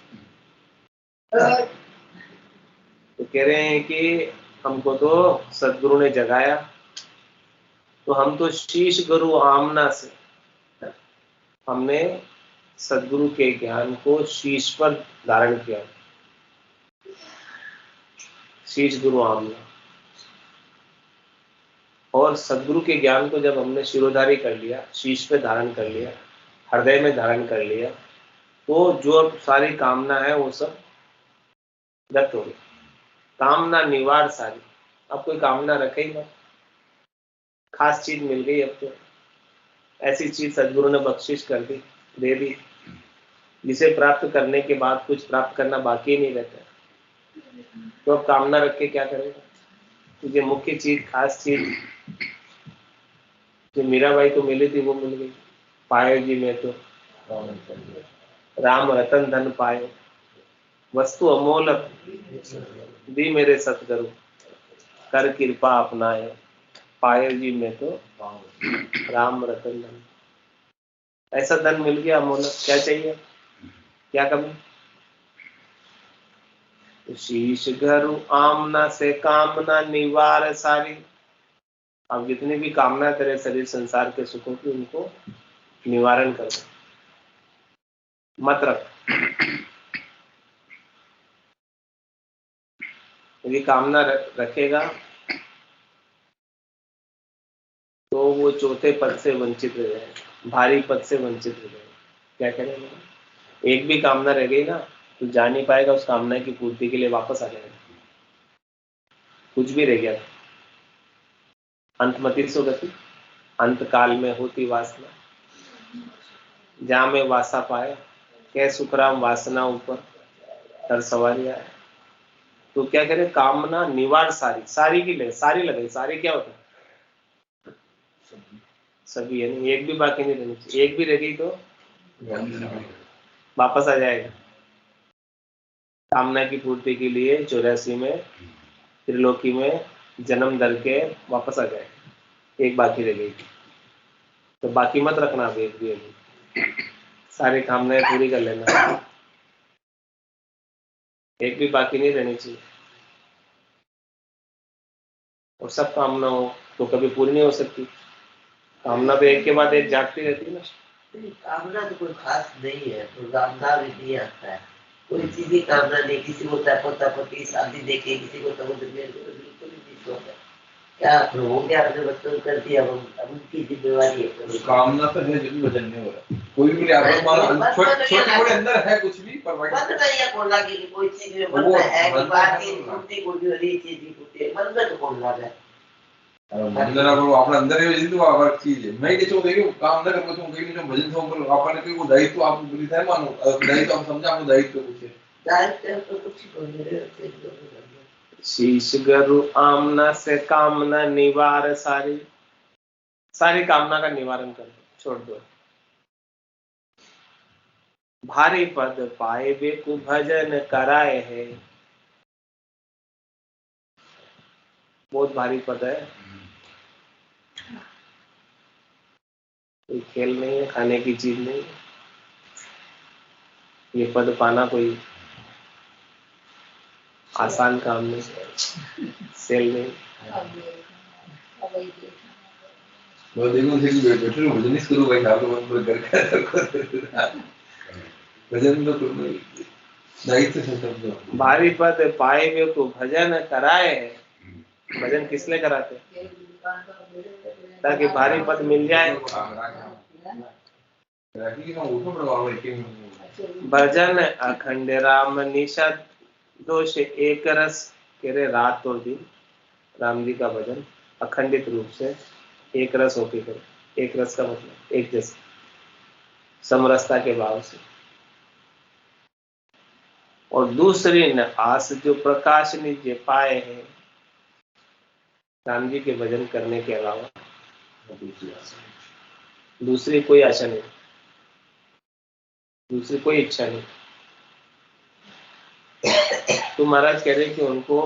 तो कह रहे हैं कि हमको तो सदगुरु ने जगाया, तो हम तो शीश गुरु आमना से हमने सदगुरु के ज्ञान को शीश पर धारण किया। शीश गुरु आमना, और सदगुरु के ज्ञान को जब हमने शिरोधारी कर लिया, शीश पे धारण कर लिया, हृदय में धारण कर लिया, तो जो अब सारी कामना है वो सब दत्त हो गई। कामना निवार सारी, अब कोई कामना रखे ही मत। खास चीज मिल गई, अब तो ऐसी चीज सदगुरु ने बख्शिश कर दी, दे दी, जिसे प्राप्त करने के बाद कुछ प्राप्त करना बाकी नहीं रहता। तो अब कामना रख के क्या करेगा? तुझे मुख्य चीज, खास चीज जो मीराबाई को मिली थी वो मिल गई। पायो जी में तो राम रतन धन पायो, वस्तु अमोलक दी मेरे सतगुरु, कर कृपा अपनाए। पायो जी में तो राम रतन धन, ऐसा धन मिल गया अमोलक, क्या चाहिए, क्या कमी? शीश घरु आमना से कामना निवार सारी। अब जितनी भी कामना तेरे शरीर संसार के सुखों की, उनको निवारण कर दो, मत रख। यदि कामना रखेगा तो वो चौथे पद से वंचित रह जाएगा, भारी पद से वंचित रह जाएगा। क्या करेगा? एक भी कामना रह गई ना तो जा नहीं पाएगा, उस कामना की पूर्ति के लिए वापस आ जाएगा। कुछ भी रह गया, अंतमति सो गति, अंत काल में होती वासना, जहां में वासा पाए, कह सुखराम वासना ऊपर कर सवारी आए। तो क्या करे? कामना निवार सारी, सारी की लगे, सारी लगे। सारी क्या होता है? सभी, यानी एक भी बाकी नहीं रहनी चाहिए। एक भी रह गई तो वापस आ जाएगा। कामना की पूर्ति के लिए 84 में त्रिलोकी में जन्म धर के वापस आ जाएगा। एक बाकी रह गई तो बाकी मत रखना। अब एक भी अभी सारी कामनाएं पूरी कर लेना, एक भी बाकी नहीं रहनी चाहिए। और सब कामना हो तो कभी पूरी नहीं हो सकती। कामना तो एक के बाद एक जागती रहती है ना। कामना तो कोई खास नहीं है, तो कामना भी नहीं आता है। कोई चीज की कामना नहीं, किसी को पोता पोती शादी देखे, किसी को समुद्र में, बिल्कुल नहीं शौक है। क्या हो गया, अपने बच्चों को कर दिया, अब उनकी जिम्मेवारी है। कामना तो है, जो भी वजन नहीं हो रहा, कोई भी छोटे अंदर है कुछ भी, पर मन में ये बोला कि कोई चीज में मन में है कि बात की पूर्ति को जो रही चीज की पूर्ति मन में तो कौन लगा है। भजन आपने अंदर ही भजन तो आवर चीज है। मैं ये चाहता हूं काम न करके तुम कहीं जो भजन हो पर आपने कोई वो दायित्व आप बोली था मानो, दायित्व आप समझा, वो दायित्व कुछ है, दायित्व तो कुछ नहीं है। शीश गुरु आमना से कामना निवार सारी, सारी कामना का निवारण कर दो, छोड़ दो। भारी पद पाए बेकु भजन कराए है, बहुत भारी पद है, कोई खेल नहीं है, खाने की चीज नहीं है। ये पद पाना कोई आसान काम नहीं, सेल नहीं। वो देखो बैठे रहो, भजन नहीं करो भाई, आप लोग मन घर का भजन तो करो, दायित्व से सब। भारी पद पाए हुए को भजन कराए। भजन किस लिए कराते? ताकि भारी पद मिल जाए। भजन अखंड राम निषद दोष एक रस, कह रहे रात और दिन राम जी का भजन अखंडित रूप से एक रस होके करो। एक रस का मतलब एक जैसे, समरसता के भाव से। और दूसरी न आस जो प्रकाश निज पाए हैं, राम जी के भजन करने के अलावा दूसरी कोई आशा नहीं, दूसरी कोई इच्छा नहीं। तो महाराज कह रहे कि उनको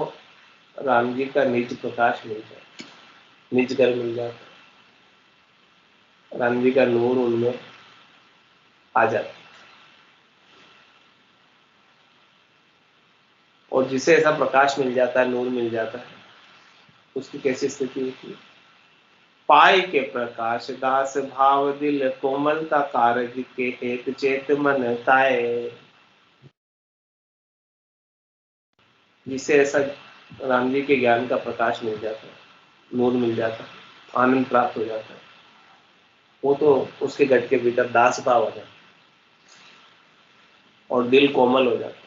राम जी का निज प्रकाश मिल जाए, निज घर मिल जाए, राम जी का नूर उनमें आ जाता। और जिसे ऐसा प्रकाश मिल जाता है, नूर मिल जाता है, उसकी कैसी स्थिति होती है? पाए के प्रकाश दास भाव दिल कोमलता कारज के एक चेत मन ताए। जिसे ऐसा राम जी के ज्ञान का प्रकाश मिल जाता है, नूर मिल जाता है, आनंद प्राप्त हो जाता है, वो तो उसके गट के भीतर दास भाव आ जाता है और दिल कोमल हो जाता है।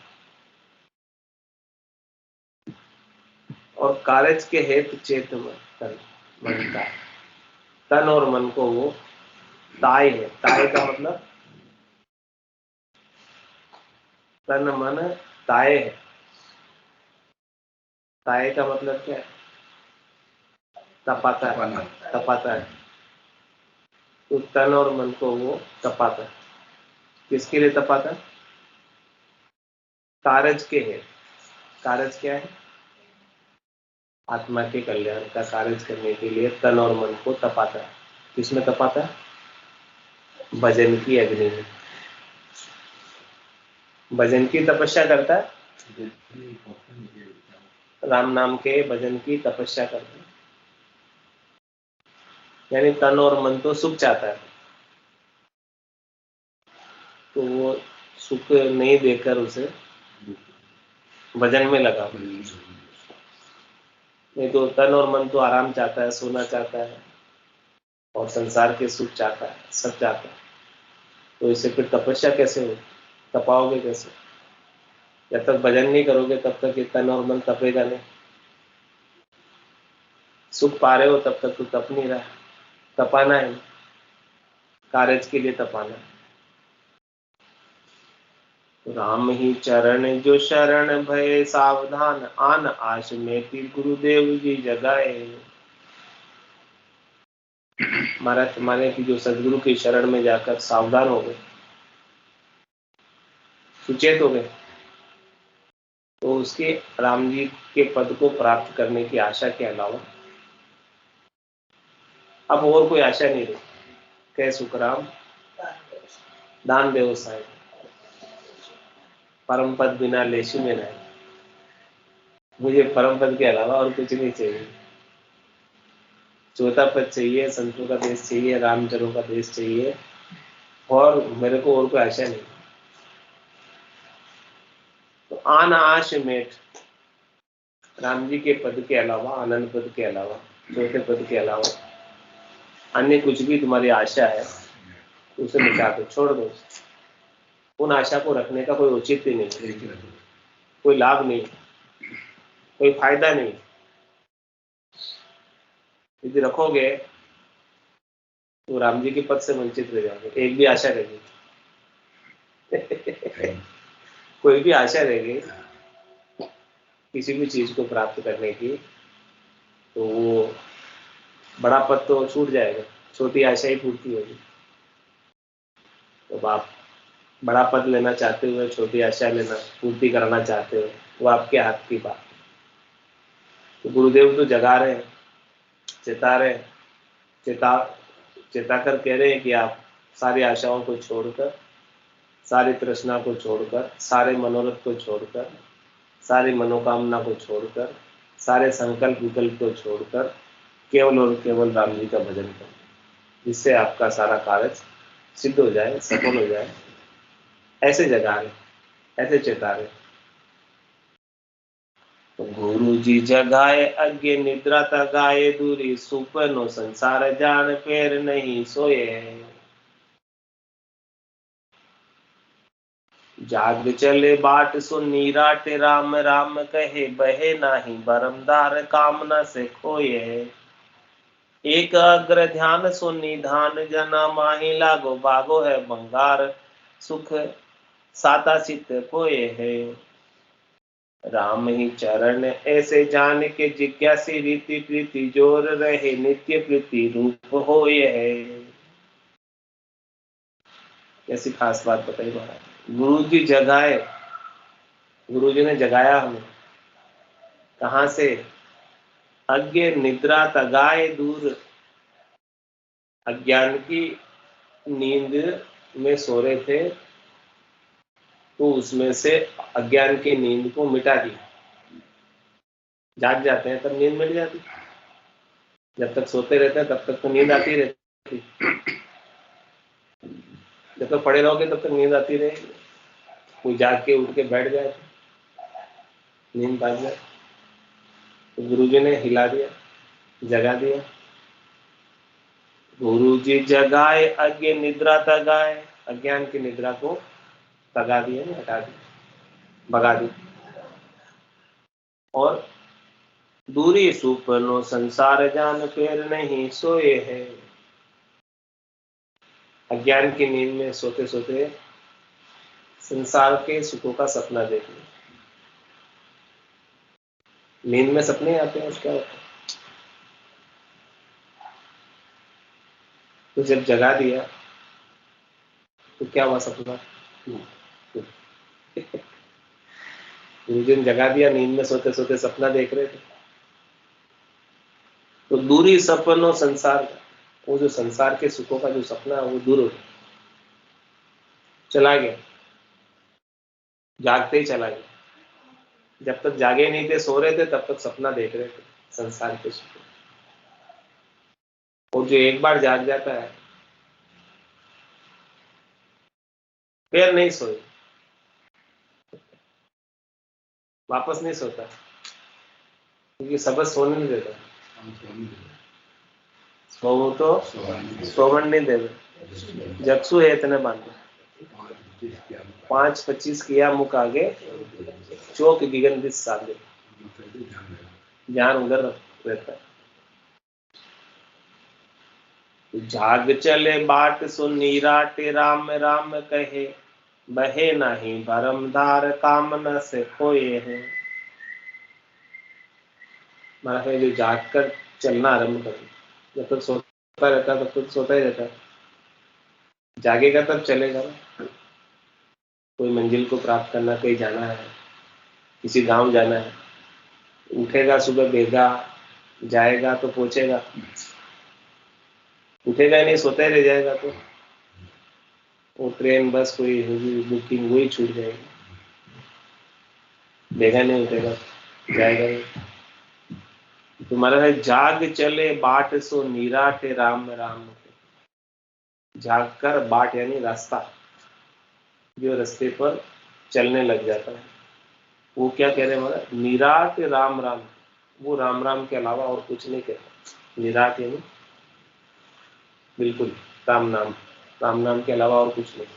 और कारज के हेतु चेत मन बनता है, तन और मन को वो ताय है। ताय का मतलब तन मन ताय है। ताय का मतलब क्या है? तपाता है, तपाता है। तो तन और मन को वो तपाता है। किसके लिए तपाता है? कारज के है। कारज क्या है? आत्मा के कल्याण का कार्य करने के लिए तन और मन को तपाता है। किसमें तपाता है? भजन की अग्नि में। भजन की तपस्या करता है, राम नाम के भजन की तपस्या करता है। यानी तन और मन तो सुख चाहता है, तो वो सुख नहीं देकर उसे भजन में लगा। नहीं तो तन और मन तो आराम चाहता है, सोना चाहता है और संसार के सुख चाहता है, सब चाहता है। तो इसे फिर तपस्या कैसे हो? तपाओगे कैसे? जब तक भजन नहीं करोगे तब तक ये तन और मन तपेगा नहीं। सुख पा रहे हो तब तक तो तप नहीं रहा। तपाना है, कार्य के लिए तपाना है। राम ही चरण जो शरण भय सावधान, आन आश में फिर गुरुदेव जी जगाए। महाराज माने कि जो सदगुरु की शरण में जाकर सावधान हो गए, सुचेत हो गए, तो उसके राम जी के पद को प्राप्त करने की आशा के अलावा अब और कोई आशा नहीं रही। कह सुखराम दान देव साहेब, परम पद बिना लेशी में नहीं। मुझे परम पद के अलावा और कुछ नहीं चाहिए। चौथा पद चाहिए, संतों का देश चाहिए, रामचरों का देश चाहिए, और मेरे को और कोई आशा नहीं। तो आन आश मेट, राम जी के पद के अलावा, आनंद पद के अलावा, चौथे पद के अलावा अन्य कुछ भी तुम्हारी आशा है उसे मिटा दो, छोड़ दो। उन आशा को रखने का कोई औचित्य नहीं, कोई लाभ नहीं, कोई फायदा नहीं। यदि रखोगे तो राम जी के पद से वंचित रह जाओगे। एक भी आशा रहेगी कोई भी आशा रहेगी किसी भी चीज को प्राप्त करने की, तो वो बड़ा पद तो छूट जाएगा, छोटी आशा ही पूर्ति होगी। तो आप बड़ा पद लेना चाहते हो, छोटी आशा लेना पूर्ति करना चाहते हो, वो आपके हाथ की बात। तो गुरुदेव तो जगा रहे हैं, चेता रहे हैं, चेता कर कह रहे हैं कि आप सारी आशाओं को छोड़कर, सारी तृष्णा को छोड़कर, सारे मनोरथ को छोड़कर सारी मनोकामना को छोड़कर, सारे संकल्प विकल्प को छोड़कर केवल और केवल राम जी का भजन करें, जिससे आपका सारा कार्य सिद्ध हो जाए, सफल हो जाए। ऐसे जगा रहे, ऐसे चेता रहे। तो गुरु जी जगाए अज्ञे निद्रा तगाए, दूरी सुपनो संसार जान फेर नहीं सोए। जाग चले बाट सुनी राट, राम राम कहे बहे नाही, बरमदार कामना से खोए। एक अग्र ध्यान सो निधान, जना माही लागो भागो है बंगार, सुख साता चित्त खोए है। राम ही चरण ऐसे जान के, जिज्ञासी रीति प्रीति जोर रहे, नित्य प्रीति रूप होए है। कैसी खास बात बताई महाराज। गुरु जी जगाए, गुरु जी ने जगाया हमें। कहां से? अज्ञे निद्रा तगाए दूर, अज्ञान की नींद में सो रहे थे, तो उसमें से अज्ञान की नींद को मिटा दिया। जाग जाते हैं तब नींद मिट जाती, जब तक सोते रहते हैं तब तक तो नींद आती रहती, जब तक पड़े रहोगे तब तक नींद आती रहेगी। कोई जाग के उठ के बैठ जाए तो नींद भाग जाए, तो गुरु जी ने हिला दिया, जगा दिया। गुरु जी जगाए अज्ञे निद्रा तगाए, अज्ञान की निद्रा को तगा दिया, हटा दिया, भगा दी। और दूरी सुपनो संसार जान फेर नहीं सोए है। अज्ञान की नींद में सोते सोते संसार के सुखों का सपना देख लिया। नींद में सपने आते हैं, उसका होता है। तो जब जगा दिया तो क्या हुआ सपना? गुरु जी ने जगा दिया, नींद में सोते सोते सपना देख रहे थे। तो दूरी सपनों संसार का, वो जो संसार के सुखों का जो सपना है वो दूर हो गया, चला गया, जागते ही चला गया। जब तक जागे नहीं थे, सो रहे थे, तब तक सपना देख रहे थे संसार के सुखों। और जो एक बार जाग जाता है फिर नहीं सोए, वापस नहीं सोता, क्योंकि सबक सोने नहीं देता। सोवो तो सोवन नहीं देवे, जगसु है इतने बांधे। 5:25 किया मुख आगे, चौक गिगन सागे, ध्यान उधर रहता है। जाग चले बाट सुनी राट, राम राम कहे बहे नहीं, भरमधार कामना से खोए हैं। महाराज जो जाग कर चलना आरंभ कर, जब तक सोता रहता तब तक सोता ही रहता, जागेगा तब चलेगा ना। कोई मंजिल को प्राप्त करना, कहीं जाना है, किसी गांव जाना है, उठेगा सुबह बेगा, जाएगा तो पहुंचेगा। उठेगा ही नहीं, सोता ही रह जाएगा तो वो ट्रेन बस कोई होगी बुकिंग, वही छूट जाएगी। बेगा नहीं उठेगा, जाएगा ही। तुम्हारा है जाग चले बाट सो निराट, राम राम। जाग कर, बाट यानी रास्ता, जो रास्ते पर चलने लग जाता है, वो क्या कह रहे हैं हमारा? निराट राम राम, वो राम राम के अलावा और कुछ नहीं कहता। निराट यानी बिल्कुल राम नाम, राम नाम के अलावा और कुछ नहीं।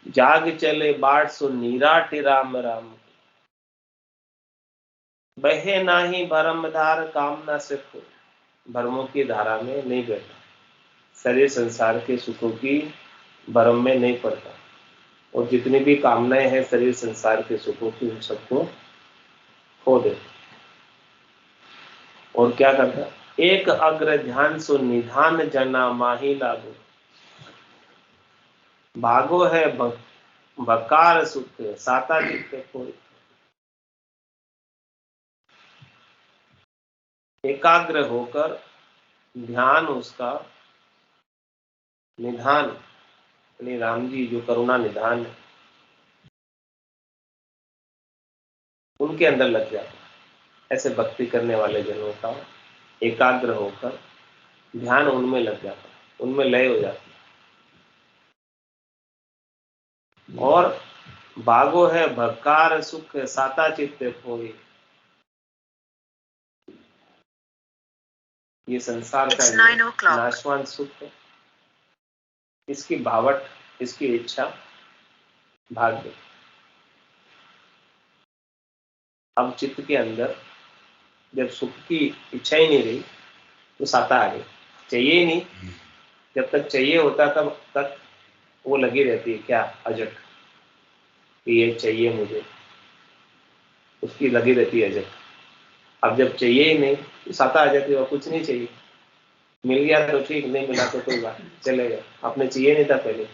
जाग चले बाट सो निराट राम राम, बहे नाही भरमधार कामना से खोए। भरमों की धारा में नहीं बहता, शरीर संसार के सुखों की भरम में नहीं पड़ता, और जितनी भी कामनाएं हैं शरीर संसार के सुखों की, उन सबको खो देता। और क्या करता? एक अग्र ध्यान सो निधान, जना माही लागो भागो है बकार, सुख साता चित्त खोए। एकाग्र होकर ध्यान उसका, निधान यानी राम जी जो करुणा निधान है, उनके अंदर लग जाता है। ऐसे भक्ति करने वाले जनों का एकाग्र होकर ध्यान उनमें लग जाता है, उनमें लय हो जाती है। और भागो है भकार सुख साता चित्ते खोई, ये संसार का नाशवान सुख है, इसकी भावट, इसकी इच्छा भाग गई। अब चित्त के अंदर जब सुख की इच्छा ही नहीं रही तो साता आ गई, चाहिए ही नहीं। जब तक चाहिए होता तब तक वो लगी रहती है क्या, अजट, कि ये चाहिए मुझे, उसकी लगी रहती है अजट। अब जब चाहिए ही नहीं तो साता आ जाती है, और कुछ नहीं चाहिए। मिल गया तो ठीक, नहीं मिला तो कोई बात, चलेगा, आपने चाहिए नहीं था पहले,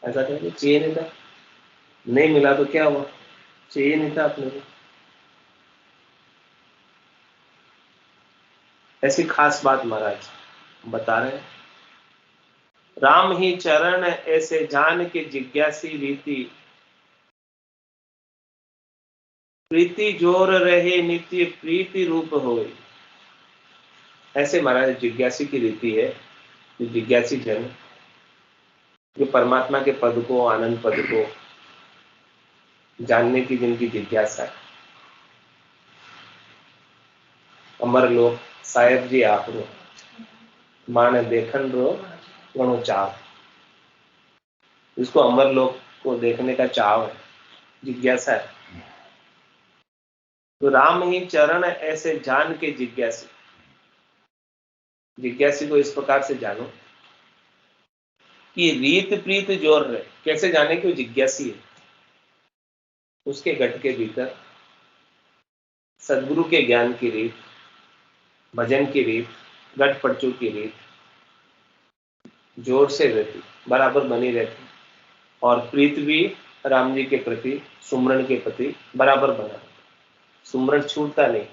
ऐसा कहेंगे चाहिए नहीं था, नहीं मिला तो क्या हुआ, चाहिए नहीं था अपने को। ऐसी खास बात महाराज बता रहे हैं। राम ही चरण ऐसे जान के जिज्ञासी रीति, प्रीति जोर रहे नित्य प्रीति रूप होए। ऐसे महाराज जिज्ञासी की रीति है, जो जिज्ञासी जन, जो परमात्मा के पद को, आनंद पद को जानने की जिनकी जिज्ञासा है। अमर लोक साहेब जी आप रो, माने देखन रो गणो चाव। इसको अमर लोक को देखने का चाव है, जिज्ञासा है। तो राम ही चरण ऐसे जान के जिज्ञासी, जिज्ञासी को इस प्रकार से जानो कि रीत प्रीत जोर रहे। कैसे जाने कि वो जिज्ञासी है, उसके घट के भीतर सदगुरु के ज्ञान की रीत, भजन की रीत, घट पड़चू की रीत जोर से रहती, बराबर बनी रहती, और प्रीत भी राम जी के प्रति, सुमरण के प्रति बराबर बना। सुमरण छूटता नहीं,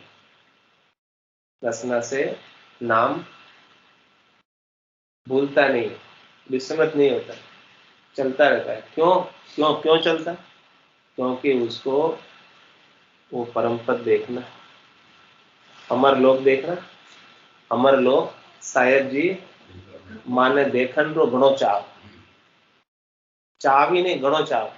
रसना से नाम भूलता नहीं, विस्मृत नहीं होता, चलता रहता है। क्यों क्यों क्यों चलता? क्योंकि उसको वो परम पद देखना, अमर लोक देखना। अमर लोक साहेब जी माने देखन रो घणो चाव, चाव ही नहीं घणो चाव।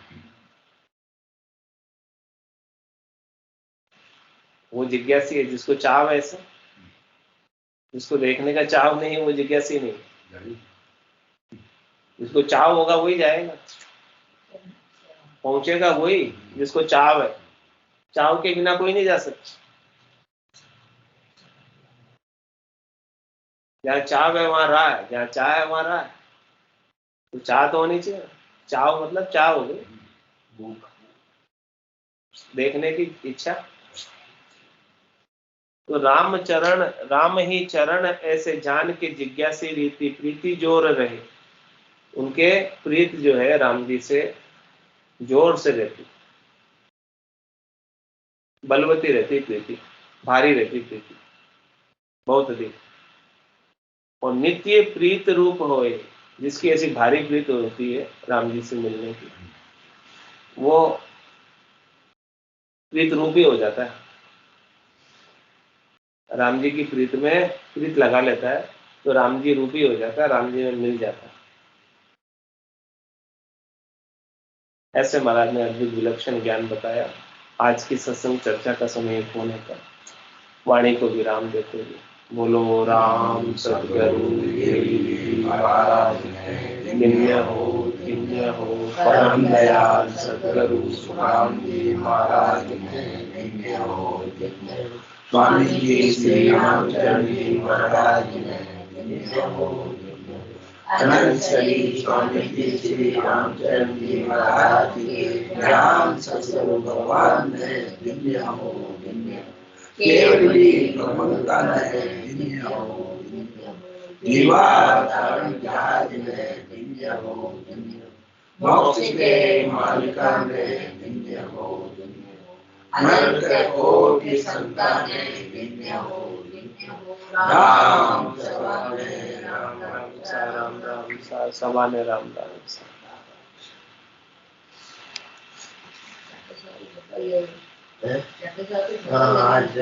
वो जिज्ञासी है जिसको चाव है, ऐसे जिसको देखने का चाव नहीं है वो जिज्ञासी नहीं। जिसको चाव होगा वही जाएगा, पहुंचेगा वही जिसको चाव है। चाव के बिना कोई नहीं जा सकता। जहाँ चाव है वहां राह है, जहाँ चाह है वहां राह है। तो चाह तो होनी चाहिए। चाव मतलब चाह हो गई, भूख, देखने की इच्छा। तो राम ही चरण ऐसे जान के जिज्ञासी रीति प्रीति जोर रहे। उनके प्रीत जो है राम जी से जोर से रहती, बलवती रहती प्रीति, भारी रहती प्रीति, बहुत अधिक। और नित्य प्रीत रूप होए, जिसकी ऐसी भारी प्रीत होती है राम जी से मिलने की, वो प्रीत रूपी हो जाता है। राम जी की प्रीत में प्रीत लगा लेता है तो राम जी रूपी हो जाता है, राम जी में मिल जाता है। ऐसे महाराज ने अद्भुत विलक्षण ज्ञान बताया। आज की सत्संग चर्चा का समय होने पर वाणी को विराम देते हुए बोलो राम सद्गुरु देव महाराज धन्य हो परम दयाल सद्गुरु सुखराम जी महाराज धन्य हो। स्वामी जी श्री रामचंद्र जी महाराज धन्य हो। अनंत श्री स्वामी जी श्री रामचंद्र जी महाराज के राम सद्गुरु भगवान धन्य हो। केवली ब्रह्मता धन्य हो। जीवा धारण जहाज में धन्य हो। मोक्ष के मालिका में धन्य हो। अनंत कोटि संतान धन्य हो। राम सवाने राम राम सा सवाने राम राम सा। हाँ आज